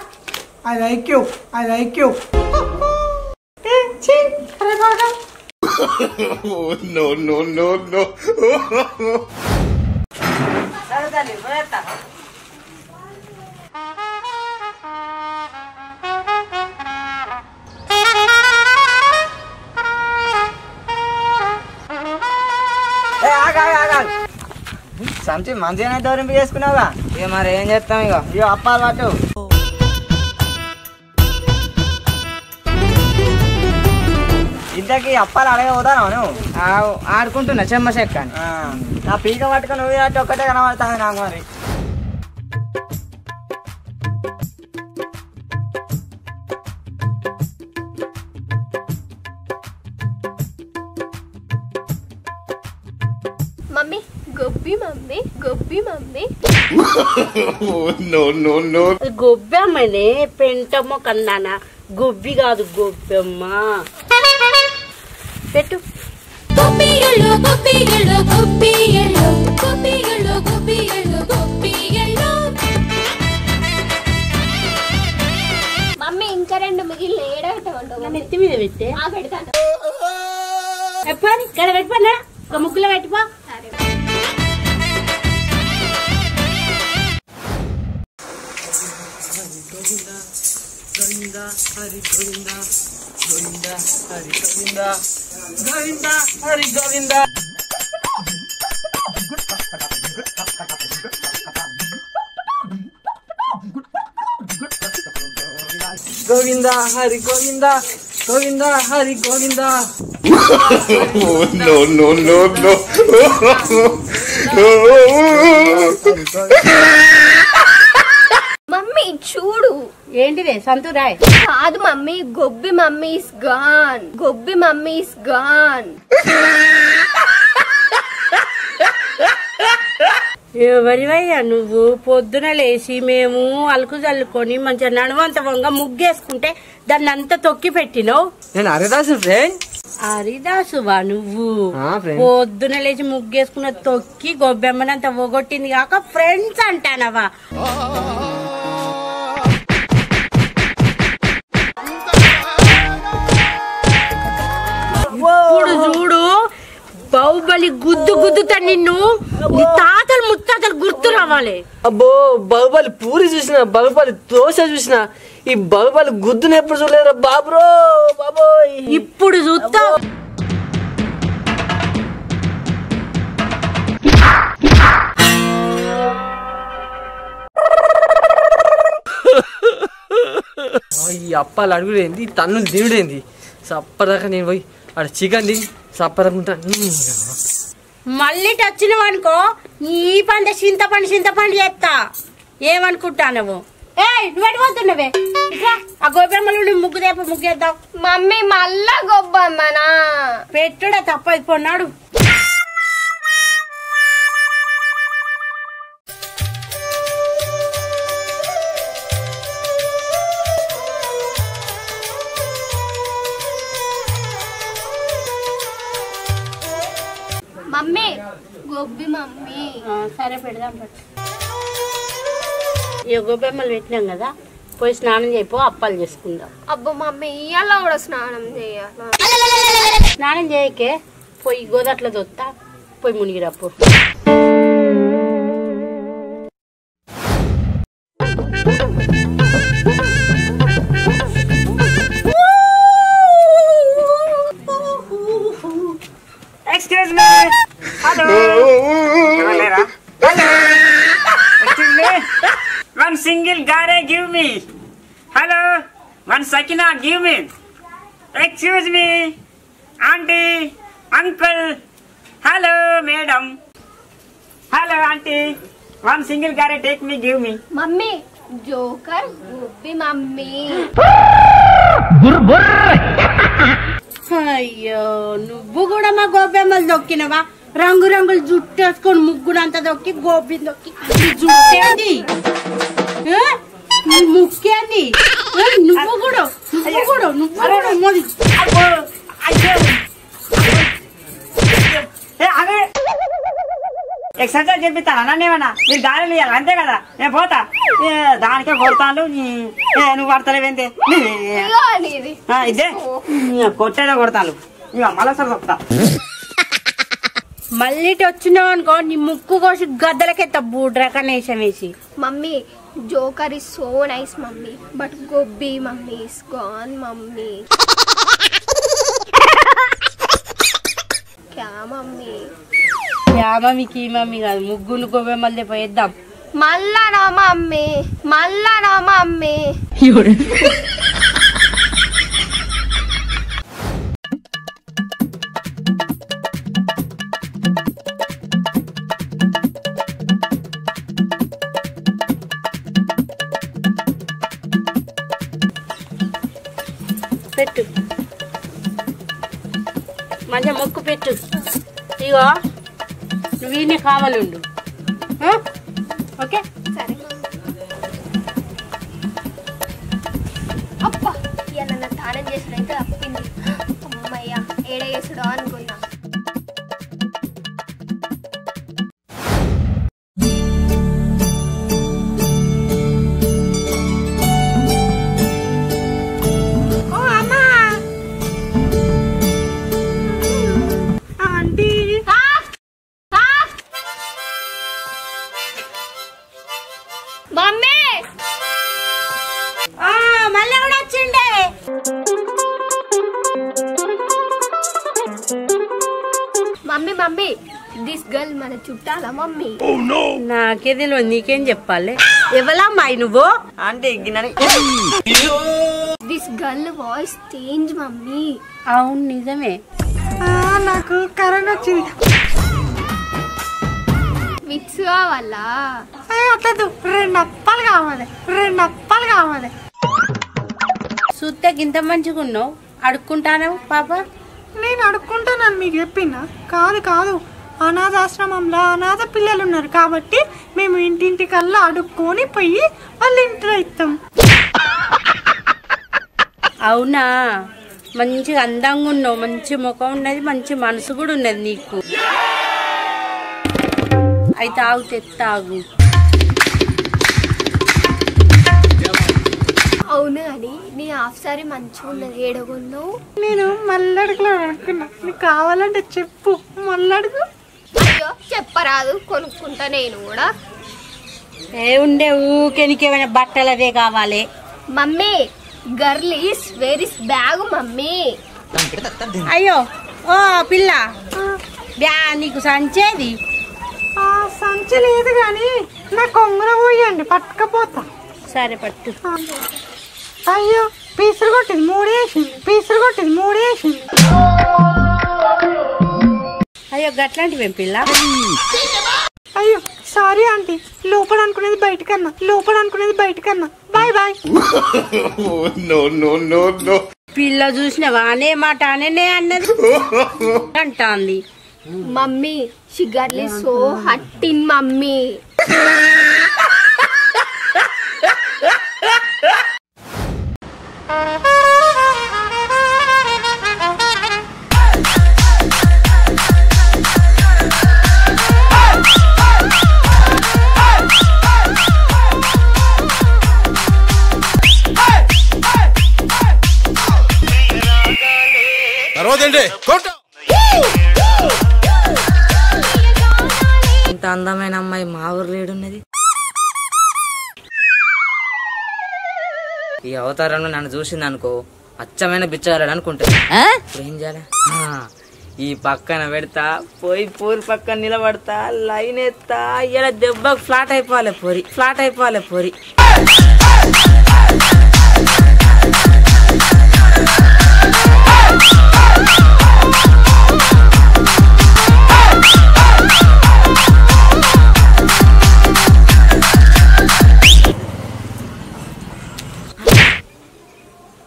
అది ఐక్యూ అది IQ. No no no no. సంచి మంచిగానే దూరింపు చేసుకున్నావుగా. ఇక మరి ఏం చేస్తాం, ఇక అప్పాలు పట్టు. ఇంతకీ అప్పాలు అడగబోతాను నువ్వు? ఆడుకుంటున్నా చెమ్మ చెక్క. నా పీక పట్టుకొని నువ్వు అంటే ఒక్కటే కనబడతాను నాకు. మరి మమ్మీ గొబ్బి మమ్మీ గొబ్బి మమ్మీ. No no no. గొబ్బెమ్మనే పెంటమ్మ కన్నానా, గొబ్బి కాదు గొబ్బెమ్మ. పెట్టు. గొబ్బియల్లో గొబ్బియల్లో గొబ్బియల్లో గొబ్బియల్లో గొబ్బియల్లో గొబ్బియల్లో. మమ్మీ ఇంకా 2 మిగిలిన ఏడగట్టమంటావు? నెత్తి మీద పెట్టే పెడతాను. ఎప్పుడు ఇక్కడ పెట్టిపోనా, ఒక ముగ్గులో పెట్టిపో. Govinda Hari Govinda Govinda Hari Govinda Govinda Hari Govinda Govinda Hari Govinda Govinda Hari Govinda. No, no, no, no. Mummy చూడు. ఏంటిదే సంతురాయ్? కాదు మమ్మీ, గొబ్బి మమ్మీ ఇస్ గాన్. గొబ్బి మమ్మీ ఇస్ గాన్. ఎవరివయ్యా నువ్వు? పొద్దున లేచి మేము అలుకు చల్లుకొని మంచిగా నడువంత వంగ ముగ్గేసుకుంటే దాన్ని అంతా తొక్కి పెట్టినావు. నేను హరిదాసు ఫ్రెండ్. హరిదాసువా నువ్వు? ఫ్రెండ్. పొద్దున లేచి ముగ్గేసుకున్న తొక్కి గొబ్బెమ్మనంత ఒగొట్టింది కాక ఫ్రెండ్స్ అంటానవా? ఇప్పుడు చూడు, బాహుబలి గుద్దు గుద్దుతా నిన్ను. నీ తాతలు ముత్తాతలు గుర్తు రావాలి. అబ్బో బాహుబలి పూరి చూసిన, బాహుబలి దోశ చూసిన, ఈ బాహుబలి గుద్దును ఎప్పుడు చూడలేరు బాబురో బాబోయ్. ఇప్పుడు చూస్తా. ఈ అప్పాలు అడుగుడేంది, తన్నులు తినుడేంది. సప్పదాకా నేను పోయి అక్కడ చికెన్ తిని సప్పదకుంటా. మళ్ళీ వచ్చినవు అనుకో, ఈ పంట చింతపండు చేస్తా. ఏమనుకుంటా నువ్వు? నువ్వు ఎడిపోతున్నవే? ఆ గోబెమ్మలు ముగ్గు దేప ముగ్గేద్దాం. మమ్మీ మళ్ళా గొబ్బమ్మనా? పెట్టుడా తప్పైపోన్నాడు. మమ్మీ గొబ్బి మమ్మీ. సరే పెడదాం. ఈ గోబెమ్మలు పెట్టినాం కదా, పోయి స్నానం చేయిపో, అప్పాలు చేసుకుందాం. అబ్బో మమ్మీ ఇయ్యాల కూడా స్నానం చేయాలి. స్నానం చేయకే, పోయి గోదట్లో దొత్తా, పోయి మునిగిరాపో. Excuse me. Hello. Hello. Excuse me. One single gare give me. Hello. One sakina give me. Excuse me. Auntie. Uncle. Hello, madam. Hello, auntie. One single gare take me, give me. Mummy joker గొబ్బి mummy. అయ్యో, నువ్వు కూడా మా గోబెమ్మలు దొక్కినవా? రంగు రంగులు జుట్టు వేసుకొని ముగ్గునంతా దొక్కి గోబి దొక్కి జుట్టేది, ముక్కేది. నువ్వు కూడా మోది. ఎక్సర్సైజ్ చెప్పిస్తాను నన్నేమన్నా, మీరు దారిలు ఇవ్వాలి అంతే కదా. నేను పోతా, దానికే కొడతాను. నువ్వు పడతలేవేంతే ఇదే కొట్టేదే కొడతాను. ఇక మళ్ళీ సార్ చెప్తా. మళ్ళీ వచ్చినావు అనుకో, నీ ముక్కు కోసి గద్దలకెత్తా బూడ్రకనేషం వేసి. Mummy joker is so nice mummy, but గొబ్బి మమ్మీ ఇస్ గాన్ మమ్మీ. క్యా మమ్మీ? యా మమ్మీ కీ మమ్మీ కాదు, ముగ్గులు గోబెమ్మలు పోయిద్దాం. మళ్ళా నా మమ్మీ, మళ్ళా నా మమ్మీ. పెట్టు, మంచిగా మొక్కు పెట్టు. ఇగో నువ్వు ఈయనే కావాలండు. ఓకే సరే. అబ్బా ఇవాళ నా తానం చేసుడైతే తప్పింది. అమ్మయ్య ఏడ చేసుడో అనుకున్నా. మళ్ళీ కూడా వచ్చిండే. మమ్మీ మమ్మీ దిస్ గర్ల్ మన చుట్టాలా మమ్మీ? నాకే తెలియదు, నీకేం చెప్పాలి? ఎవలమ్మాయి నువ్వు? అంటే this girl voice change mummy. అవును నిజమే. నాకు కరెంట్ వచ్చింది. మిక్స్ కావాలా? అట్లదు, 2 అప్పాలు కావాలి, 2 అప్పాలు కావాలి. సుత్తకి ఇంత మంచిగా ఉన్నావు, అడుక్కుంటాను పాప. నేను అడుక్కుంటానని మీకు చెప్పినా? కాదు, అనాథాశ్రమంలో అనాథ పిల్లలు ఉన్నారు కాబట్టి మేము ఇంటింటికల్లా అడుక్కొని పోయి వాళ్ళ ఇంట్లో ఇస్తాం. అవునా? మంచిగా అందంగా ఉన్నావు, మంచి ముఖం ఉన్నది, మంచి మనసు కూడా ఉన్నది నీకు. అయితే ఆగు, తెత్తాగు. అవును అని నీ హాఫ్ సారీ మంచిగా ఉన్నది, ఏడగొన్నావు? నేను మల్లడుగులో అనుకున్నా, నీకు కావాలంటే చెప్పు, మల్లడుగు. అయ్యో చెప్పరాదు, కొనుక్కుంటా నేను కూడా. ఏ ఉండే ఊకే నీకేమైనా బట్టలు అవే కావాలి? Mummy girl is where is bag mummy. అయ్యో ఓ పిల్ల, బ్యా నీకు సంచేది? సంచి లేదు కానీ నా కొంగర పోయండి, పట్టుకపోతా. సరే పట్టు. అయ్యో పీసులు కొట్టింది, 3 వేసింది. అయ్యో గట్లాంటివి ఏం పిల్ల? అయ్యో సారీ ఆంటీ, లోపల అనుకునేది బయటకన్నా. Bye bye. పిల్ల చూసినవా? అనే మాట అనే అన్నది అంటాంది. Mummy she girl is so హట్టిన్ మమ్మీ. ఇంత అందమైన అమ్మాయి మా ఊర్లో ఏడున్నది? ఈ అవతారంలో నన్ను చూసింది అనుకో, అచ్చమైన బిచ్చగాడు అనుకుంటా. ఇప్పుడు ఏం చేయాలి? ఈ పక్కన పెడతా, పోయి పోరి పక్కన నిలబడతా, లైన్ ఎత్తా, ఇలా దెబ్బకు ఫ్లాట్ అయిపోవాలి పోరి.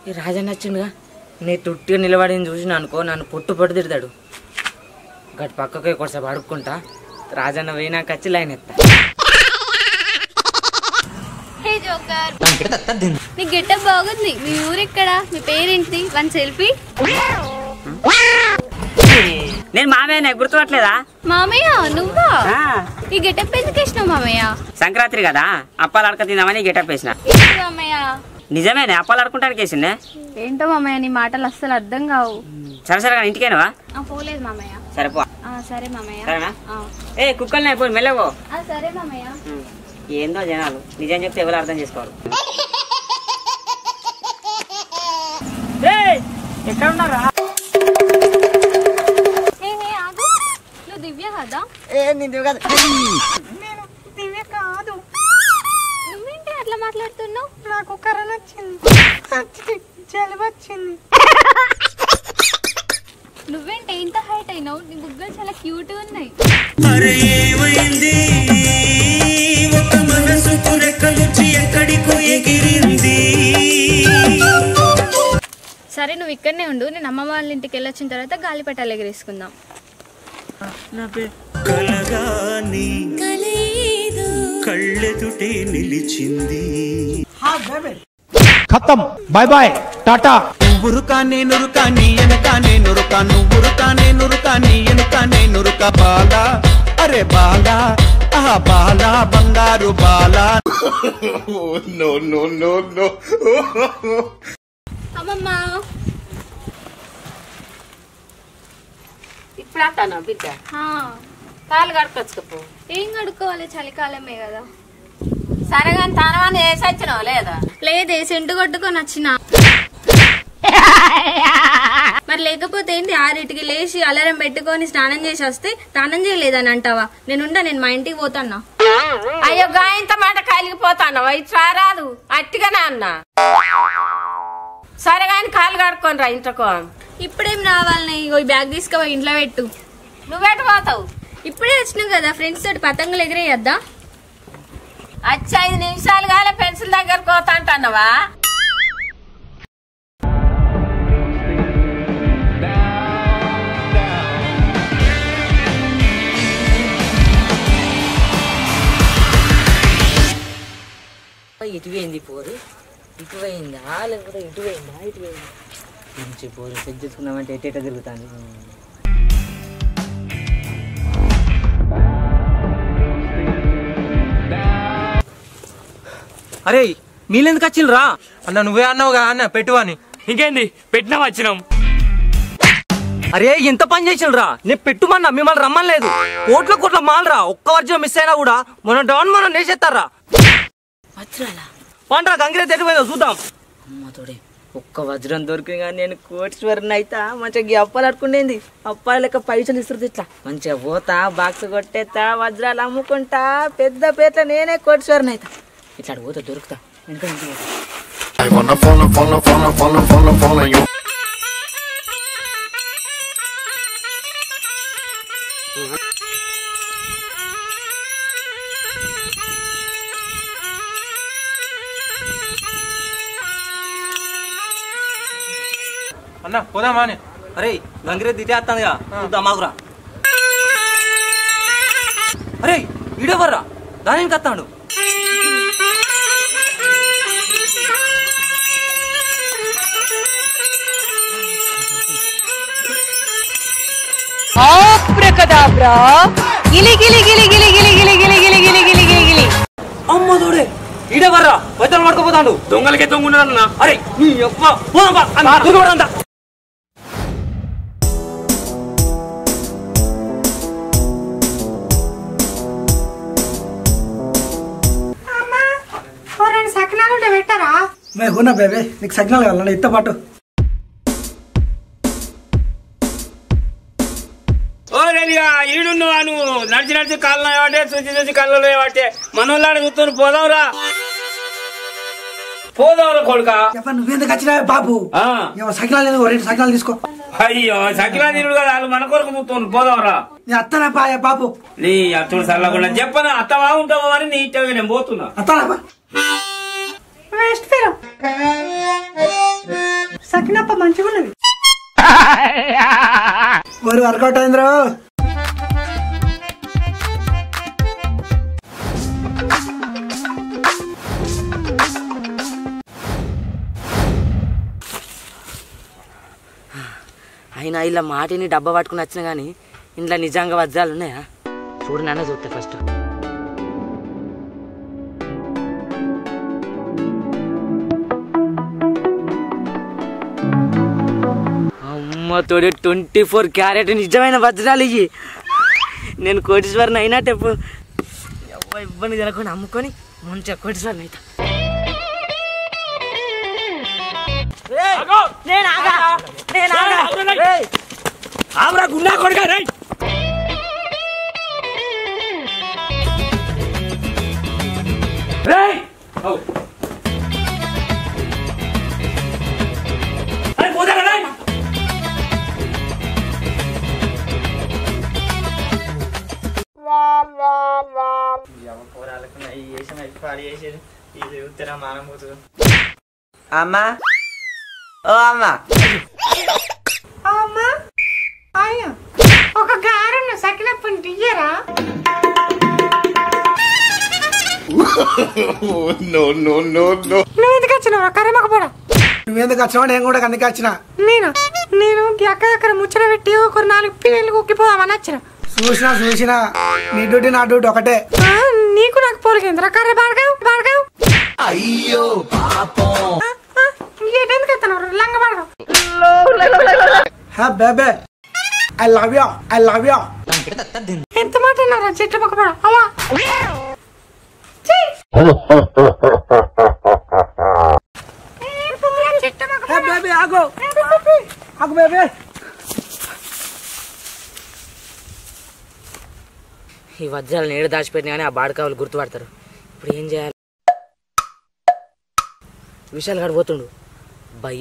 ఈ రాజన్న వచ్చిండుగా, నీ తుట్టిగా నిలబడి చూసిన అనుకో, నన్ను పొట్టు తిడతాడు. గట్టి పక్కకి కొంచెం అడుక్కుంటా, రాజన్న పోయినాక వచ్చి లైన్ ఎత్తా. హే జోకర్, నీ గెటప్ బాగుంది. మీ ఊరు ఎక్కడ? మీ పేరేంటి? 1 సెల్ఫీ. నేను మామయ్య, గుర్తుపట్టలేదా? మామయ్య నువ్వా? ఈ గెటప్ ఎందుకు వేసినావు మామయ్య? సంక్రాంతి కదా, అప్పాలు అడక తిందామని గెటప్ వేసిన. మామయ్య నిజమేనే, అప్పాలు ఆడుకుంటానికి వేసిండే. ఏంటో మామయ్య, నీ మాటలు అస్సలు అర్థం కావు. సరే ఇంటికేనవా? పోలేదు మామయ్య. సరేపో. సరే మామయ్య. సరేనా? ఏ కుక్కల్ని అయిపోయి మెల్లగో. సరే మామయ్య. ఏందో జనాలు నిజం చెప్తే ఎవరు అర్థం చేసుకోరు. ఎక్కడ ఉన్నారా? నువ్వు దివ్య కదా? నేను దివ్య కాదు. నువ్వేంటి అట్లా మాట్లాడుతున్నావు? నాకు కరోనా వచ్చింది, జలుబు వచ్చింది. నువ్వేంటి ఇంత హైట్ అయినావు? నీ బుగ్గలు చాలా క్యూట్ ఉన్నాయి. సరే నువ్వు ఇక్కడనే ఉండు, నేను అమ్మ వాళ్ళ ఇంటికి వెళ్ళొచ్చిన తర్వాత గాలిపటాలు ఎగరేసుకుందాం. కళ్ళెదుటే నిలిచింది. ఖతం, బాయ్ బాయ్, టాటా. నువ్వురుకా నేనురుకా నీ ఎనకా నేనురుకా, నువ్వురుకా నేనురుకా నీ ఎనకా నేనురుకా. బాలా అరే బాలా, ఆహా బాలా బంగారు బాలా. No no no no. అమ్మమ్మ ఇప్పుడు అంటాను బిడ్డ, కాలు కడుకొచ్చుకపో. ఏం కడుక్కోవాలి, చలికాలమే కదా. సరే కానీ తనవని వేసి వచ్చినావు లేదా? లేదే సెంటు కొట్టుకొని వచ్చిన. మరి లేకపోతే ఏంటి 6కి లేచి అలారం పెట్టుకొని స్నానం చేసి వస్తే స్నానం చేయలేదని అంటావా? నేను మా ఇంటికి పోతాన్నా. అయ్యో గాయంత మాట కలిగిపోతాను ఇట్లా రాదు అట్టిగానే అన్నా. సరే కానీ కాలు కడుక్కొని రా ఇంట్లోకో. ఇప్పుడేం రావాలని? ఇగో ఈ బ్యాగ్ తీసుకుపోయి ఇంట్లో పెట్టు. నువ్వెటు పోతావు? ఇప్పుడే వచ్చినావు కదా, ఫ్రెండ్స్ తోటి పతంగులు ఎగిరేయద్దా? వచ్చి 5 నిమిషాలు కాలే పెన్సిల్ దగ్గరకు పోతా అంటున్నావా? ఇటు పోయింది పోరు, ఇటు పోయిందా లేకపోతే ఇటు పోయిందా? ఇటు పోయింది. మంచి పోరు సెట్ చేసుకున్నామంటే ఎటేట తిరుగుతాను. అరే మీరెందుకు వచ్చిండ్రా? అన్న నువ్వే అన్నావుగా అన్న పెట్టువా అని. ఇంకేంది పెట్టినా వచ్చినాం. అరే ఎంత పని చేసిండ్రా? నేను పెట్టుమన్నా మిమ్మల్ని రమ్మలేదు. కోట్ల మాలరా, ఒక్క వర్జం మిస్ అయినా కూడా మనం డౌన్ మనం నేసేస్తారా? పండ్రా గంగిరే తెచ్చిపోయిందో చూద్దాం. అమ్మ తోడే ఒక్క వజ్రం దొరికింది కానీ నేను కోటీశ్వరుని అయితే మంచిగా అప్పాలు అడుకుండేది. అప్పాలు లెక్క పైసలు ఇస్తుంది. ఇట్లా మంచిగా పోతా, బాక్స్ కొట్టేస్తా, వజ్రాలు అమ్ముకుంటా, పెద్ద పేట్ల నేనే కోటీశ్వరుని అవుతా. ఇట్లా పోతా దొరుకుతా. ఇంకా అన్న పోదామా అని. అరే గంగిరే దిటేస్తానుగా చూద్దాం మాకురా. అరే ఈడెవర్రా దాని కత్తాడు. అమ్మ తోడే ఈడెవర్రా వైద్యులు పట్టుకుపోతాడు. దొంగలకే దొంగ. అరే నీ పోదా. సకినాలు పెట్టారా? బేబే నీకు సకినాలు కావాలన్నా ఇత్త పాటు. ఓ రేలిగా ఈడున్నావా నువ్వు? నడిచి నడిచి కాళ్ళు ఏవాటే, చూసి కళ్ళు ఏవాటే, మనోళ్ళాడ చూస్తున్నారు. పోదావురా కొడుకా. నువ్వెందుకు వచ్చినా బాబు? సకినాలు 2 సకినాలు తీసుకో. అయ్యో సకినా తిరుడు కదా, వాళ్ళు మన కొరకు చూస్తున్నారు. పోదావురా. నీ అత్తనా బాబు? నీ అత్తడు సరళకుండా చెప్పను. అత్త బాగుంటావు అని నీట్గా నేను పోతున్నా. అత్తనా సకినప్ప మంచిగా ఉన్నది. వర్కౌట్ అయిందిరా. అయినా ఇలా మాటిని డబ్బా పట్టుకుని వచ్చినా కానీ ఇంట్లో నిజంగా వజ్రాలు ఉన్నాయా? చూడు నాన్న చూస్తా ఫస్ట్. అమ్మ తోడే 24 క్యారెట్ నిజమైన వజ్రాలు ఇవి. నేను కోటీశ్వరుని అయినట్టు ఇబ్బంది కలగకుండా అమ్ముకొని మంచిగా కోటీశ్వరుని అవుతా. గుండా కొడుగా రే. అమ్మా ఓ అమ్మా అమ్మా అయ్యా ఒక గారెను సకినప్పని తీయరా? నువ్వు ఎందుకు వచ్చినావా? కర్రమకపోడా నువ్వెందుకు వచ్చినావు? నేను కూడా అందుకే వచ్చిన. నేను అక్కడ ముచ్చట పెట్టి ఒక 4 పిల్లలు కుక్కిపోదామని వచ్చిన. చూసినా నీ డ్యూటీ నా డ్యూటీ ఒకటే. నీకు నాకు పోలికేంద్రా కర్ర బాడగావు. అయ్యో పాపం. ఎందుకు ఎత్తాను లంగ బాడగావు? బేబే ఐ లవ్ యూ. ఎంత మాట అన్నారా చెట్టు పక్కపడ అలా ఈ వజ్రాలు నేడు దాచిపెట్టినా కానీ ఆ బాడకావులు గుర్తుపడతారు. ఇప్పుడు ఏం చేయాలి? విశాల్ గారు పోతుండు.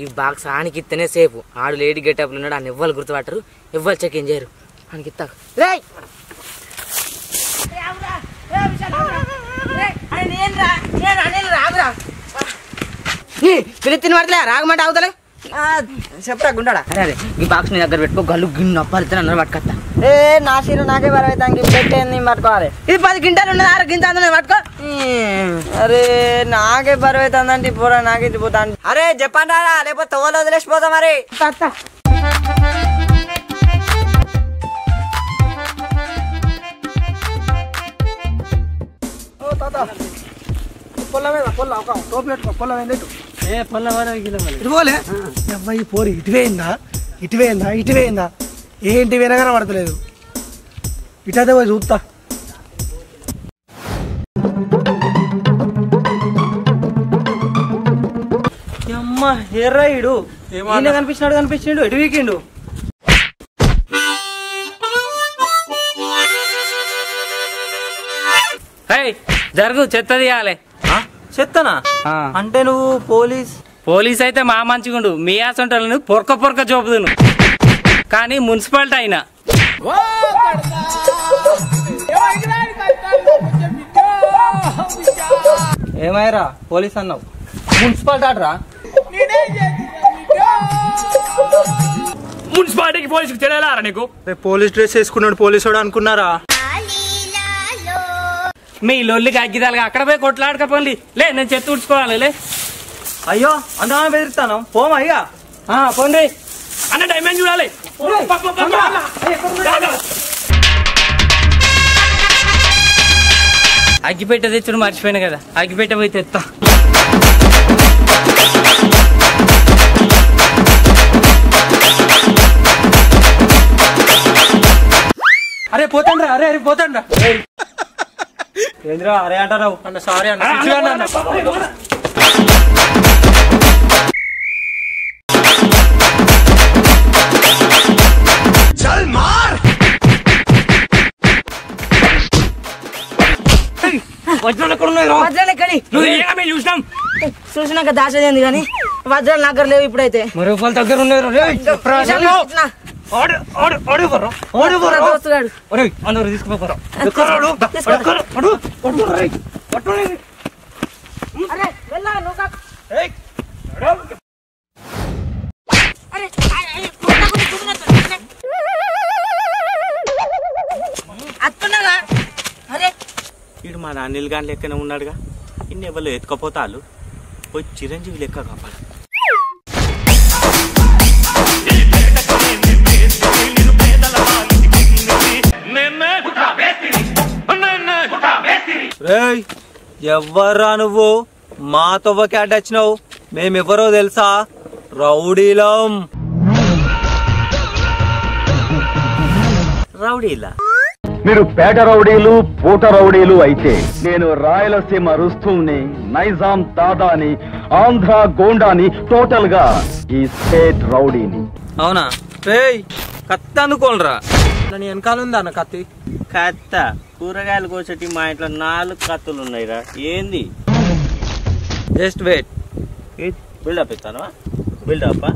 ఈ బాక్స్ ఆనికి ఇస్తేనే సేఫ్. ఆడు లేడీ గెటప్లు ఉన్నాడు. ఆయన ఎవ్వరు గుర్తుపట్టరు, ఎవ్వరు చెక్ ఏం చేయరు. ఆయనకి ఇస్తా పిలిచిన పడతలే రాగమంటే అవుతలే చెప్పరా గుండాడా. అరే ఈ బాక్స్ నీ దగ్గర పెట్టుకో. గల్లు గిన్నె అప్పాలితే అన్నారు పట్టుకొస్తా. నా చీర నాకే బరవైతే పెట్టేది పట్టుకోవాలి. ఇది 10 గింటలు ఉన్నది. 6 గింట పట్టుకో. అరే నాకే బరువైతుందంటే పోరా నాకే పోతాను. అరే చెప్పండి రా లేకపోతే తోలు వదిలేసిపోతా మరి. పోరి ఇటువేందా ఏంటి వెనగన పడతలేదు. ఇటైతే పోయి చూస్తా. అమ్మ ఎర్రాయిడు కనిపించిండు ఎటు వీకిండు. జరుగు చెత్త తీయాలి. చెత్తనా అంటే నువ్వు పోలీస్ అయితే మా మంచిగుండు. మీ ఆసంటలను పొరక చూపుదును. కానీ మున్సిపాలిటీ అయినా ఏమయ్యరా పోలీస్ అన్నావు? మున్సిపాలిటీ ఆడరా? మున్సిపాలిటీకి పోలీసుకి తెలియాలా నీకు? పోలీస్ డ్రెస్ వేసుకున్నాడు పోలీసు వాడు అనుకున్నారా? మీ లొల్లికి అగ్గిదాలుగా అక్కడ పోయి కొట్లాడకపోండి. లే నేను చెత్త ఉడ్చుకోవాలి. లే అయ్యో అంతగా బెదిరిస్తాను. పోమా అయ్యా పోండి అన్న టైం చూడాలి. అగ్గిపెట్ట తెచ్చుడు మర్చిపోయినా కదా. అగ్గిపెట్ట పోయి తెస్తా. అరే పోతాండ్రా. అరే పోతాండ్రా. ఏంద్రా అరే అంటారావు అన్న. సారీ అన్న. చూసినాక దాచేది కానీ వజ్రాలు నా దగ్గర లేవు ఇప్పుడైతే. మరి వాళ్ళ దగ్గర ఉన్నాయి. అందరూ తీసుకుపోతారా? ఇడు మా అనిల్ గాని లెక్కనే ఉన్నాడుగా. ఇన్ని ఎవరు ఎత్తుకపోతాలు పోయి చిరంజీవి లెక్క కాపాడు. ఎవ్వరా నువ్వు? మా తవ్వకి అడ్డొచ్చినావు. మేమెవరో తెలుసా? రౌడీలం. రౌడీలా? మీరు పేట రౌడీలు పూట రౌడీలు అయితే నేను రాయలసీమ రుస్తుల్ని, నైజాం దాదాని, ఆంధ్ర గోండాని, టోటల్ గా ఈ స్టేట్ రౌడీని. అవునా? కత్తి అనుకోనరా. వెనకాల ఉందా అన్న కత్తి? కత్త కూరగాయలు కోసటి మా ఇంట్లో 4 కత్తులు ఉన్నాయిరా. ఏంది? Just wait. బిల్డప్ ఇస్తాను. Buildup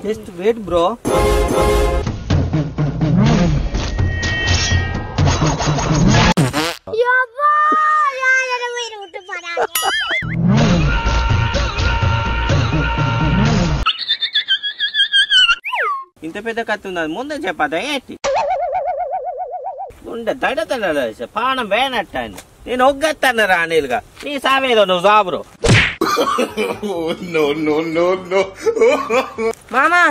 just wait bro. ఇంత పెద్ద కత్తి ఉంది. ముందే చెప్పదా ఏంటి? ఉండే తడ పానం వేనట్ట అని నేను ఒగ్గత్తాను రా అనిల్గా. నీ సావేదో నువ్వు సాబరు. మామా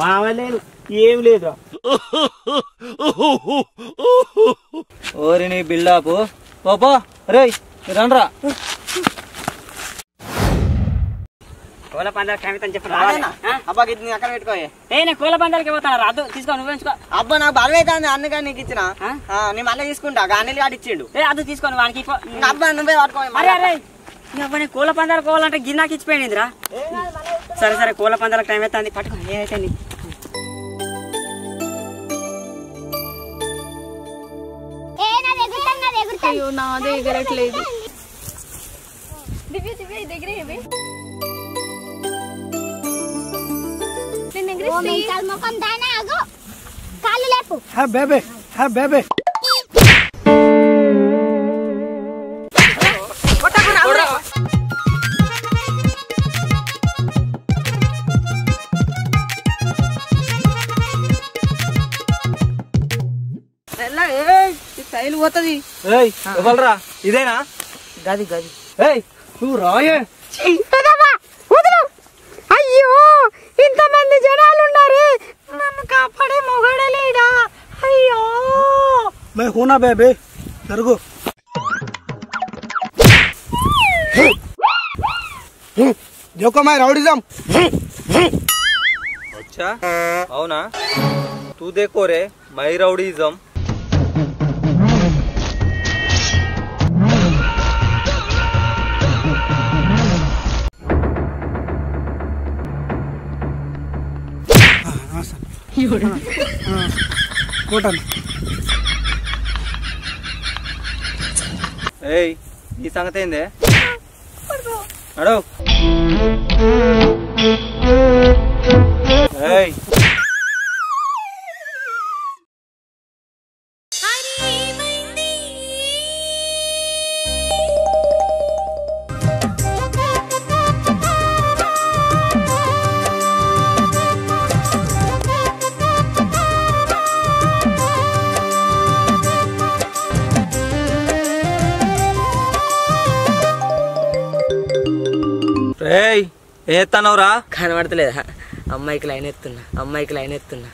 మావలేదు ఏం లేదు. ఓరి నీ బిల్డప్. పోపో రే రండ్రా. కోళ్ళ పందాలకి టైం అయితే చెప్పు అబ్బా గిట్ల అక్కడ పెట్టుకోయే నేను కోళ్ళ పందాలకి పోతాను రాదు తీసుకో నువ్వు ఎంచుకో అబ్బా నాకు బరువు అవుతుంది అన్నగా నీకు ఇచ్చిన నేను మళ్ళీ తీసుకుంటా అనిల్ గారు ఇచ్చిండు అది తీసుకోను వానికి అబ్బా నువ్వే పట్టుకో అరే అబ్బాయి కోళ్ళ పందాలు కోవాలంటే గిన్నెకి ఇచ్చిపోయిందిరా సరే కోళ్ళ పందాలకు టైం అవుతుంది పట్టుకో ఏదైతే అయ్యో నాదే ఎగరట్లేదు బేబే బేబే స్టైల్ పోతుంది ఎవరా ఇదేనా గది గది నువ్వు రాయే అయ్యో ఇంతమంది జనాలు ఉన్నారు నన్ను కాపాడే మొగడలేడా అయ్యో मैं हूं ना बेबे जरुगो देखो मैं राउडीजम अच्छा అవునా तू देखो रे मैं राउडीजम ఏయ్ ఈ సంగతి ఏందే నడు ఏయ్ ఏయ్ ఏత్తనవరా కనబడతలేదా అమ్మాయికి లైన్ ఎత్తున్నా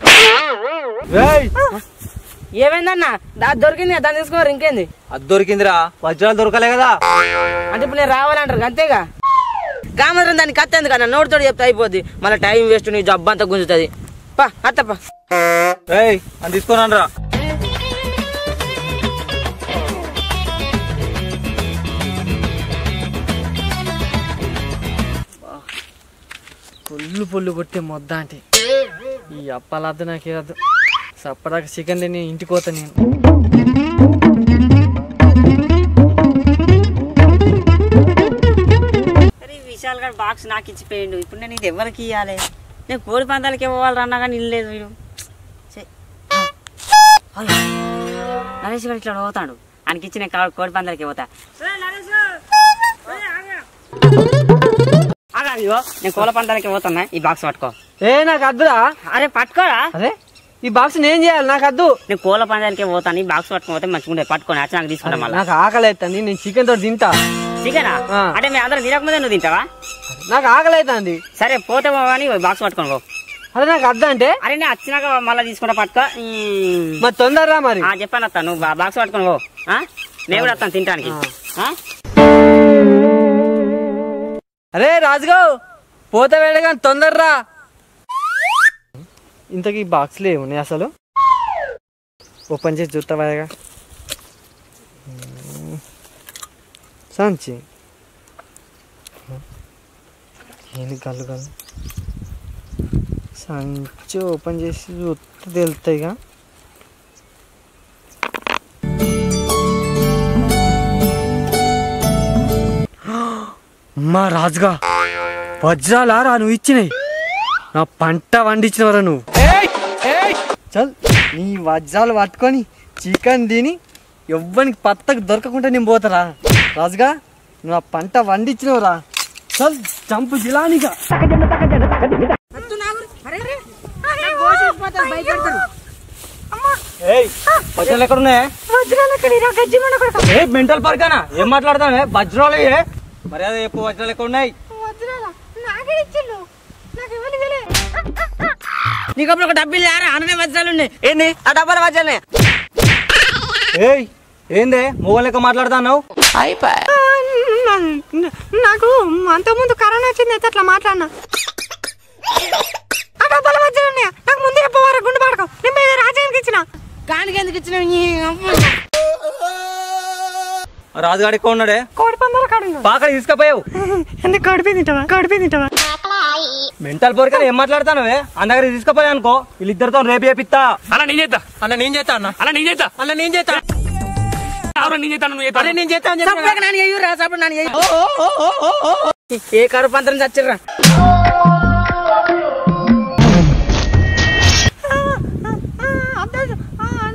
ఏమైందన్నా దాని దొరికింది దాన్ని తీసుకోరు ఇంకేంది అది దొరికిందిరా వజ్రాలు దొరకలే కదా అంటే ఇప్పుడు నేను రావాలంటారు అంతేగా కామరం దానికి కత్తేంది కదా నోటితోటి చెప్తే అయిపోద్ది మళ్ళీ టైం వేస్ట్ నీ జబ్బు అంతా గుంజుతుంది పా అత్తప్ప ఏయ్ అని తీసుకున్నాను రా పొల్లు కొట్టే మొద్ద అంటే ఈ అప్పలద్దు నాకేదద్దు సప్పదాకా చికెన్ తిని ఇంటికి పోతా నేను విశాల్ గారు బాక్స్ నాకు ఇచ్చిపోయిండు ఇప్పుడు నేను ఇది ఎవరికి ఇవ్వాలి నేను కోడి పందాలకి ఇవ్వాలి అన్నా కానీ ఇల్లేదు వీడు నరేష్ గారు ఇట్లా పోతాడు ఆయనకి ఇచ్చి నేను కోడి పందాలకి పోతా నేను కోళ్ళ పందాలకి పోతున్నా ఈ బాక్స్ పట్టుకో నాకు అద్దురా అరే పట్టుకోరా అదే ఈ బాక్స్ నేను చేయాలి నాకు అద్దు నేను కోళ్ళ పందాలకి పోతాను ఈ బాక్స్ పట్టుకోతే మంచిగా పట్టుకొని వచ్చి నాకు తీసుకుంటా మళ్ళీ నాకు ఆకలి అవుతుంది నేను చికెన్ తోటి తింటా చికెనా అంటే మేము అందరం తినకముందే నువ్వు తింటావా నాకు ఆకలి అవుతుంది సరే పోతే కానీ బాక్స్ పట్టుకొని పో అదే నాకు అద్దా అంటే అరే నేను వచ్చినాక మళ్ళీ తీసుకుంటా పట్టుకో మరి తొందరరా మరి చెప్పాను వస్తాను నువ్వు బాక్స్ పట్టుకొని పో నేను కూడా వస్తాను తినడానికి అరే రాజుగా పోతా వేడగా తొందరరా ఇంతకీ బాక్స్లో ఏమున్నాయి అసలు ఓపెన్ చేసి చూస్తావాగా సంచి ఏంది గల్లు గల్లు సంచి ఓపెన్ చేసి చూస్తే తెలుస్తాయిగా అమ్మా రాజుగా వజ్రాలారా నువ్వు ఇచ్చినాయి నా పంట వండించినవరా నువ్వు చల్ నీ వజ్రాలు పట్టుకొని చికెన్ తిని ఎవ్వనికి పత్తకు దొరకకుండా నేను పోతారా రాజుగా నువ్వు ఆ పంట వండించినవరా చల్ చంపు జిలానిగా వజ్రాలు ఎక్కడ ఉన్నాయా మెంటల్ పర్కానా ఏం మాట్లాడతానే వజ్రాలు మర్యాద చెప్పు వజ్రాలు ఎక్కడ ఉన్నాయి నీకు అప్పుడు ఒక డబ్బులు అన్నీ వజ్రాలు ఉన్నాయి ఏంది ఆ డబ్బాల వజ్రాలే ఏయ్ ఏందే మొగలు లెక్క మాట్లాడుతున్నావు నాకు అంతకుముందు కరోనా వచ్చింది అయితే అట్లా మాట్లాడినా. ఆ డబ్బాల మధ్యలో ఉన్నాయా? నాకు ముందే చెప్పవారా గుండు పడకం. నేను మీద రాజానికి ఇచ్చిన. కానికి ఎందుకు ఇచ్చిన? రాజుగాడు ఎక్కువ ఉన్నాడే. కోడి పందాల కాడు పాకడ తీసుకపోయావు. ఎందుకు కడిపి తింటావా? మెంటల్ పోరికని ఏం మాట్లాడతానవే? అన్న దగ్గర తీసుకుపోయా అనుకో, వీళ్ళిద్దరితో రేపు చేపిస్తా. అలా నేను చేస్తా అన్న నేను చేస్తా అన్న. అలా నేను చేస్తా అన్న నేను చేస్తా. నేను చేస్తాను ఏ కరుపు పంత్రం చచ్చిర్రా?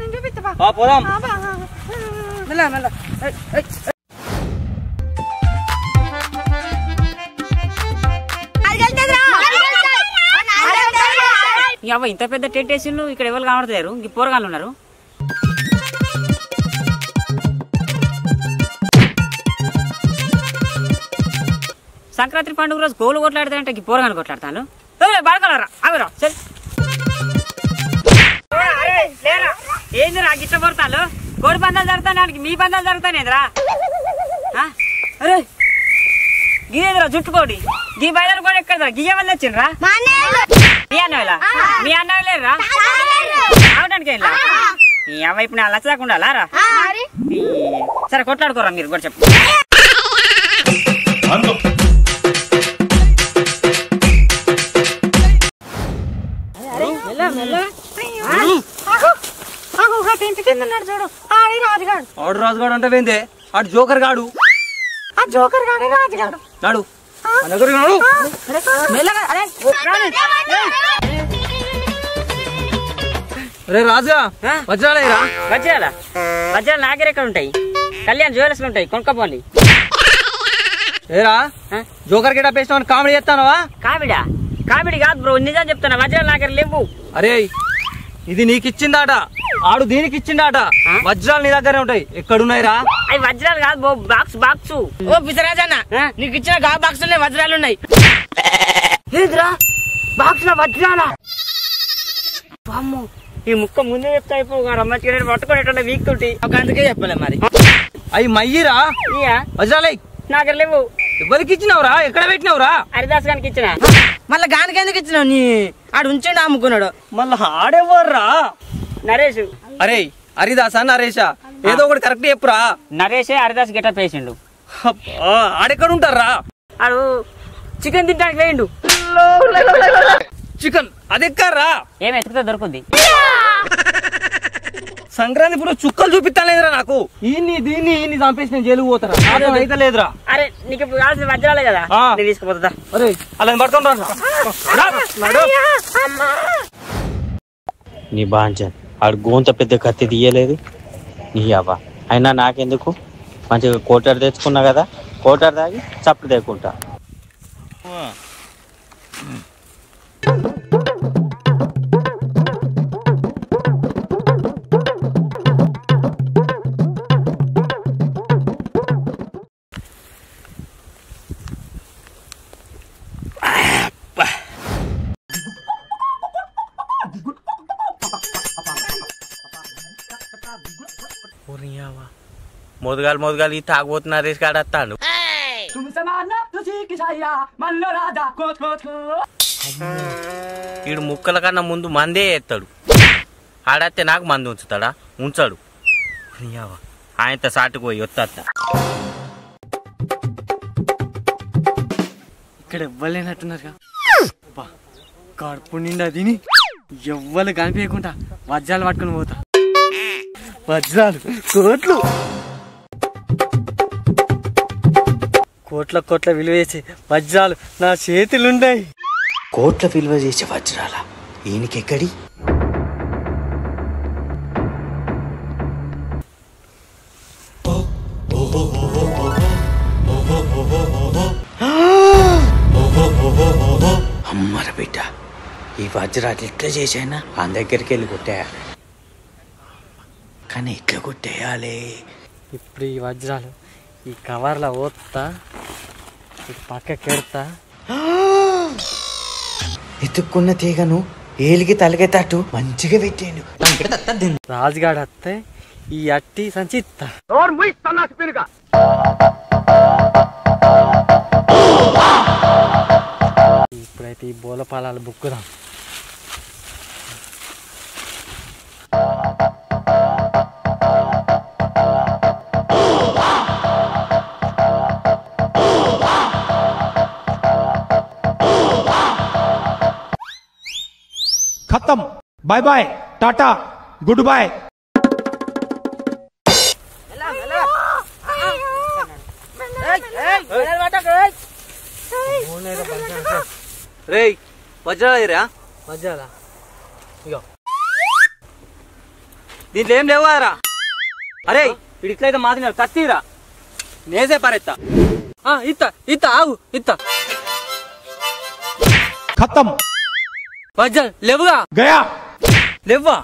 నేను చూపిస్తా. పోదాం. ఇంత పెద్ద టెంట్ వేసిండ్రు, ఇక్కడ ఎవరు కనబడతారు? ఇంక పోరగాళ్ళు ఉన్నారు. సంక్రాంతి పండుగ రోజు గోలు కొట్లాడతారంటే ఇంక పోరగాళ్ళు కొట్లాడతాను. బాడకలరా అవిరా సరే ఏంది నాకు ఇష్టం పడతాను. కోడి పందాలు జరుగుతాను, మీ పందాలు జరుగుతానేదిరా? అరే గిదేదిరా జుట్టుకోడి, గీ బయలు కూడా ఎక్కడరా? గియ్య వల్ల వచ్చిండ్రా? మీ అన్నవేలా? మీ అన్నవి లేరురా? అవడానికి వెళ్ళా ఈ అవ్వైపు నా లచ్చకుండా రా. సరే కొట్లాడుకోరా మీరు కూడా చెప్పు. ఆడు రాజుగాడు అంటే వేందే? ఆడు జోకర్ గాడు. ఆ జోకర్ గాడే రాజుగాడు. నాడు నాడు. రే రాజుగా వజ్రాలేరా? వజ్రాలు నా దగ్గర ఎక్కడ ఉంటాయి? కళ్యాణ్ జ్యువెలర్స్ ఉంటాయి, కొనుక్కపోండి. ఏరా జోకర్ గిట పేసిన కామెడీ చేస్తానవా? కామెడీ కాదు బ్రో, నిజం చెప్తాను. వజ్రాలు నా దగ్గర లేవు. అరే ఇది నీకిచ్చిందాట, ఆడు దీనికి ఇచ్చిందాట. వజ్రాలు నీ దగ్గరే ఉంటాయి. ఎక్కడున్నాయిరా? అవి వజ్రాలు కాదు, బాక్స్. ఓ పిసరాజన్న, నీకు ఇచ్చిన గా బాక్స్ లో వజ్రాలు ఉన్నాయి. లేదురా బాక్స్ లో వజ్రాలా? అమ్మో, ఈ ముక్క ముందే చెప్తా అయిపోగా. రమ్మచ్చి పట్టుకునేట వీక్తుంటే అందుకే చెప్పలే మరి. అవి మయ్యిరా వజ్రాలై నా దగ్గర లేవు. ఎవరికి ఇచ్చినావురా? ఎక్కడ పెట్టినావురా? హరిదాస్ గారికి ఇచ్చిన. మళ్ళీ గానికి ఎందుకు ఇచ్చినావు? నీ ఆడు ఉంచండి అమ్ముకున్నాడు. మళ్ళా ఆడేవర్రా? నరేష్. అరే హరిదాసా నరేషా? ఏదో ఒకటి కరెక్ట్ చెప్పురా. నరేషే హరిదాస్ గెటప్ వేసిండు. ఆడెక్కడ ఉంటారా? ఆడు చికెన్ తింటానికి వేయండు. చికెన్ అదెక్కర్రా? ఏం ఎత్తుకుతా దొరుకుద్ది. సంక్రాంతి ఇప్పుడు చుక్కలు చూపిస్తాలేదురా నాకు. దీన్ని చంపేసి నేను జైలుకు పోతారా? అయితే లేదురా. అరే నీకు కావాల్సిన వజ్రాలే కదా, నేను తీసుకుపోతుందా? అరే అలా పడుతుంటా. నీ బాంచన్ ఆడు గోంత పెద్ద కత్తి తీయలేదు నీ అవ్వ. అయినా నాకెందుకు, మంచిగా కోటర్ తెచ్చుకున్నా కదా, కోటర్ తాగి చప్పుడు తెక్కుంటా. మొదగాలు ఈ తాగబోతున్న నరేష్ గాడు వస్తాడు. వీడు ముక్కల కన్నా ముందు మందే ఎత్తాడు. ఆడత్తే నాకు మంది ఉంచుతాడా? ఉంచాడు. ఆయనతో సాటుకు పోయి వస్తా. ఇక్కడ ఎవ్వలేనట్టున్నారుగా. కడుపు నిండా తిని ఎవ్వరు కనిపించకుండా వజ్రాలు పట్టుకుని పోతా. వజ్రాలు కోట్ల విలువ చేసే వజ్రాలు నా చేతులున్నాయి. కోట్ల విలువ చేసే వజ్రాల ఈయనకెక్కడి? అమ్మర బిడ్డ, ఈ వజ్రాలు ఎట్లా చేసానా? ఆ దగ్గరికి వెళ్ళి కొట్టేయాలి. కానీ ఎట్లా కొట్టేయాలి? ఇప్పుడు ఈ వజ్రాలు ఈ కవర్లో పోతా, పక్కకెడతా. ఎత్తుక్కున్న తీగను ఏలికి తలగేటట్టు మంచిగా పెట్టాను. రాజుగాడు వస్తే ఈ అట్టి సంచిత్తా. ఈ బోల పాలాలు బుక్కుదాం. खत्म. Bye bye tata good bye. రే వజ్రాలేరా? వజ్రాలా? ఇగో దీంట్లో ఏం లేవు కదరా? అరే ఇటు ఇట్లయితే మాదినారు కత్తిరా నేసే పరెత్తా. ఇత్త ఆగు ఇత్త. खत्म. వజ్రాలు లేవుగా? गया. లేవా?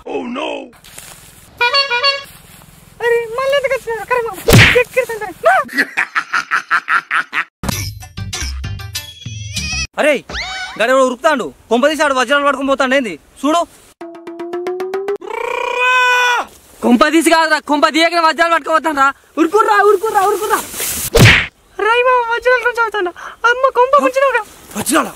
అరే మళ్ళీ ఎందుకు వచ్చినారు కర్మ అరే గడ ఉరుకుతాడు కొంపదీసాడు వజ్రాలు పడుకొని పోతాడు. ఏంది చూడు. కొంపదీసి కాదురా కొంప తీయక వజ్రాలు పట్టుకుపోతాను రా. ఉరుకుర్రా ఉరుకుర్రా ఉరుకుర్రా. రై బాబు వజ్రాల నుంచి అవుతాను. అమ్మ కొంప వచ్చినావుగా వజ్రాల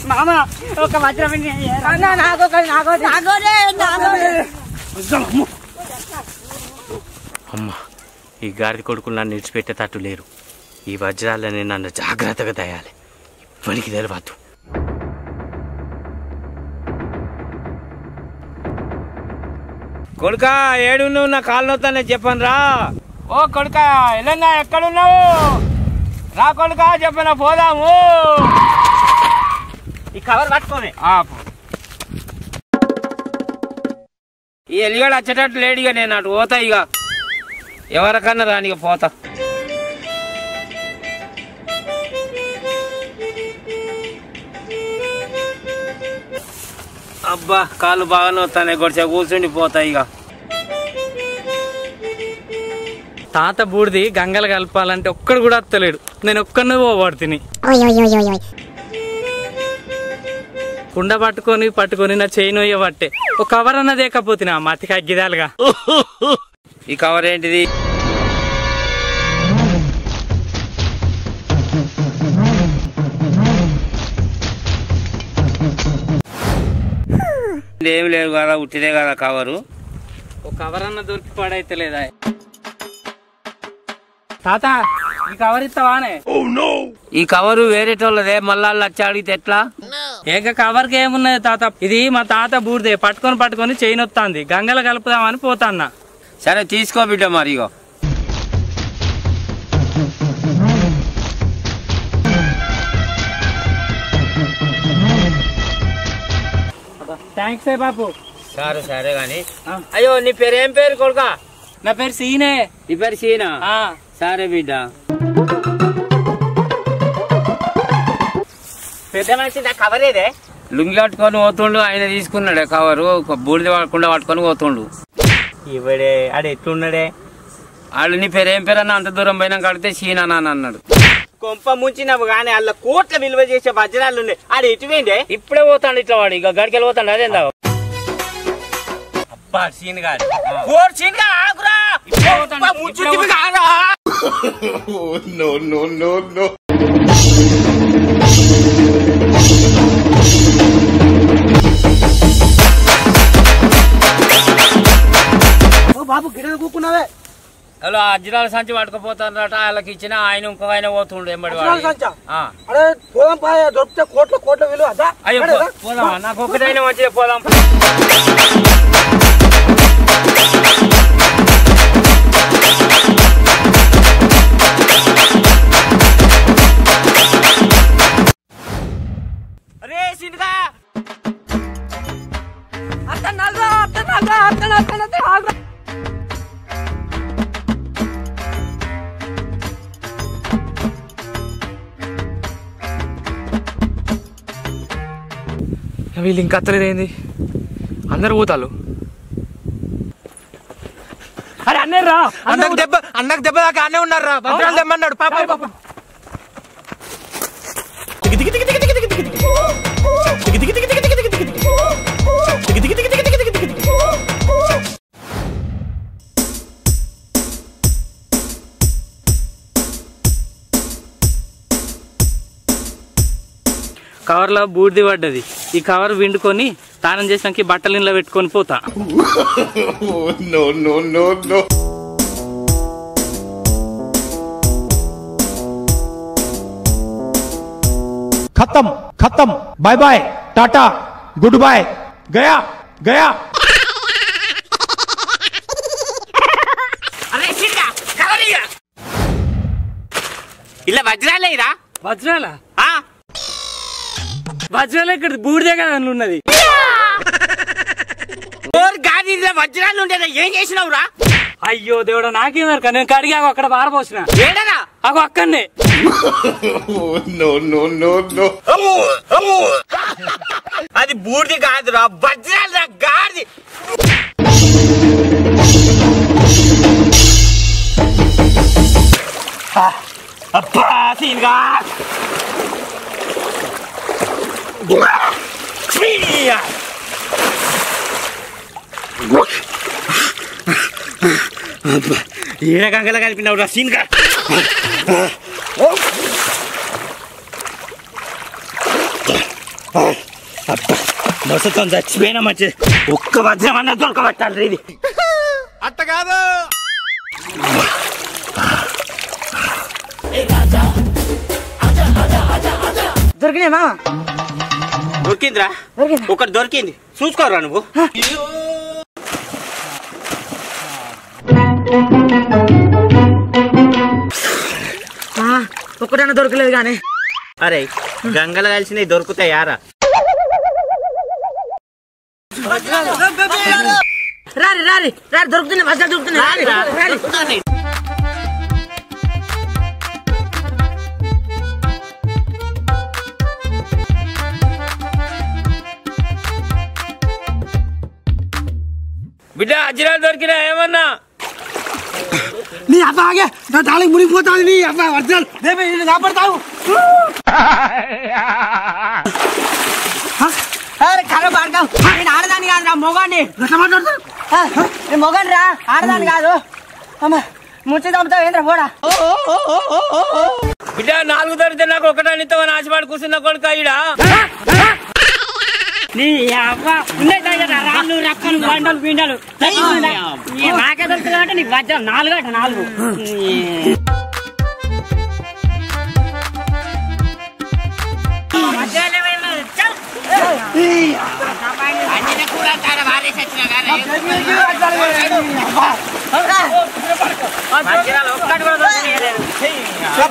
మామ ఒక వజ్రం అమ్మా ఈ గాడిద కొడుకులు నన్ను విడిచిపెట్టేటట్టు లేరు. ఈ వజ్రాలని నన్ను జాగ్రత్తగా తయాలి. ఇప్పటికి తెలియదు. కొడుకా ఏడున్నావు? నా కాళ్ళు నొత్తానే చెప్పను రా. ఓ కొడుకా ఎల్లన్నా ఎక్కడున్నావు? రా కొడుకా చెప్పనా పోదాము. ఈ కవర్ పట్టుకోనే. ఈ ఎలిగాడు వచ్చేటట్టు లేడిగా నేను అటు పోతా. ఇక ఎవరికన్నా రానిక పోతా. అబ్బా కాళ్ళు బాగానే వస్తాయి. గొడిచా కూర్చుండి పోతా. ఇక తాత బూడిది గంగలు కలపాలంటే ఒక్కడు కూడా వస్తలేడు. నేను ఒక్కడిని పోబడుతుంది. కుండ పట్టుకొని నా చేయి నొయ్యబట్టే ఒక కవర్ అన్నది ఏకపోతున్నా మతికి అగ్గిదాలుగా. ఈ కవర్ ఏంటిది? ఏమి లేదు కదా, ఉట్టిదే కదా కవరు. ఒక కవర్ అన్న దొరికి పడైతే లేదా తాత? ఈ కవర్ ఇస్తావానే? ఈ కవరు వేరేటోళ్ళదే. మళ్ళా వచ్చి అడిగితే ఎట్లా? ఏక కవర్కి ఏమున్నది తాత? ఇది మా తాత బూడిదే పట్టుకొని చేయి నొత్తాంది. గంగల కలుపుదామని పోతాన్నా. సరే తీసుకో బిడ్డ. మరి ఇగో థ్యాంక్స్ బాపు. సరే సరే గాని. అయ్యో నీ పేరు ఏం పేరు కొడుకా? నా పేరు సీనే. నీ పేరు సీనా? సరే బిడ్డ. పెద్ద మనిషి నా కవర్ ఏదే? లుంగి కట్టుకొని పోతుండు. ఆయన తీసుకున్నాడే కవరు. బూడిద పడకుండా పట్టుకొని పోతుండు. ఇవడే ఆడు ఎట్లున్నాడే? వాళ్ళు నీ పేరు ఏం పేరు అన్న? అంత దూరం పోయినా కడితే సీనా నాన్న అన్నాడు. కొంప ముంచినవు గానీ వాళ్ళ కోట్ల విలువ చేసే వజ్రాలు ఉన్నాయి. ఆడు ఎటువేండే? ఇప్పుడే పోతాడు ఇట్లా వాడు. ఇక గడికెళ్ళి పోతాడు. అదేందా అబ్బా సీన్ గారు బాబు గిడలు కూకున్నావే. అలా అజ్రాల సంచి పట్టుకుపోతారట. వాళ్ళకి ఇచ్చిన ఆయన ఇంకొక ఆయన పోతుండు ఎంబడి వాడు. అరే పోదాం పాయ దొరికితే కోట్ల విలువ. అయ్యో పోదామా? నాకు ఒకటైనా మంచిగా పోదాం. అరే సింధుగా వీళ్ళు ఇంకా అత్తలేదు ఏంది అందరు పోతారు అరే అన్నరా అన్నకు దెబ్బ దాకా అన్నే ఉన్నారు రా వజ్రాలు తెమ్మన్నాడు పాప కవర్లో బూడిది పడ్డది ఈ కవర్ విండుకొని స్నానం చేసినాక బట్టలు ఇంట్లో పెట్టుకొని పోతా खत्म खत्म bye bye tata good bye गया गया ఇలా వజ్రాలేరా వజ్రాలా వజ్రాలు ఇక్కడ బూడిదే కదా ఉన్నది వజ్రాలు ఉండేదా ఏం చేసినావురా అయ్యో దేవుడా నాకేమరక నేను కడిగి అక్కడ పారపోసిన ఏడరా అగో అక్కడనే అది బూడిది కాదురా వజ్రాలు గాడిది అబ్బా సీన్గా ఏడ గంగల కలిపినావు రా సీన్గా అబ్బా మొత్తం చచ్చిపోయినా మంచి ఒక్క వజ్రం అన్న దొరకబట్టాలి ఇది అట్ట కాదు దొరికినాయి మామ దొరికిందిరా ఒకటి దొరికింది చూసుకోరా నువ్వు ఒక్కటన్నా దొరకలేదు కానీ అరే గంగలు కలిసినవి దొరుకుతాయారా రారి రారి రారి దొరుకుతున్నాయి వజ్రాలు దొరుకుతున్నాయి బిడ్డ వజ్రాలు దొరికినా ఏమన్నా నీ అబ్బా ఆగే నా తాళకి మునిగిపోతాను నీ అబ్బా వజ్రాలు కాపాడతావు నేను ఆడదాన్ని కాదు రా మొగాన్ని నేను మొగాన్ని రా ఆడదాన్ని కాదు అమ్మ ముచ్చి చంపుతావు ఏంద్రా పోడా బిడ్డ 4 దొరికితే నాకు ఒకటానితో ఆశపడి కూర్చున్న కొడుకు ఈడ నీ అబ్బా రాళ్ళు రక్కలు బండలు పిండలు నాకే దొరుకుతుంది అంటే నీకు వజ్రం 4 అట 4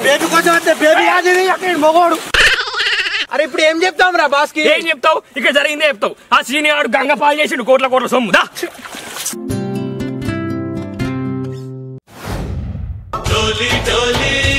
బేబీ కోసం వస్తే బేబీ కాదు మొగోడు అరే ఇప్పుడు ఏం చెప్తాం రా బాస్కి ఏం చెప్తావు ఇక్కడ జరిగిందే చెప్తావు ఆ సీనియర్ గంగ పాలు చేసిండు కోట్ల సొమ్ము దా డోలి డోలి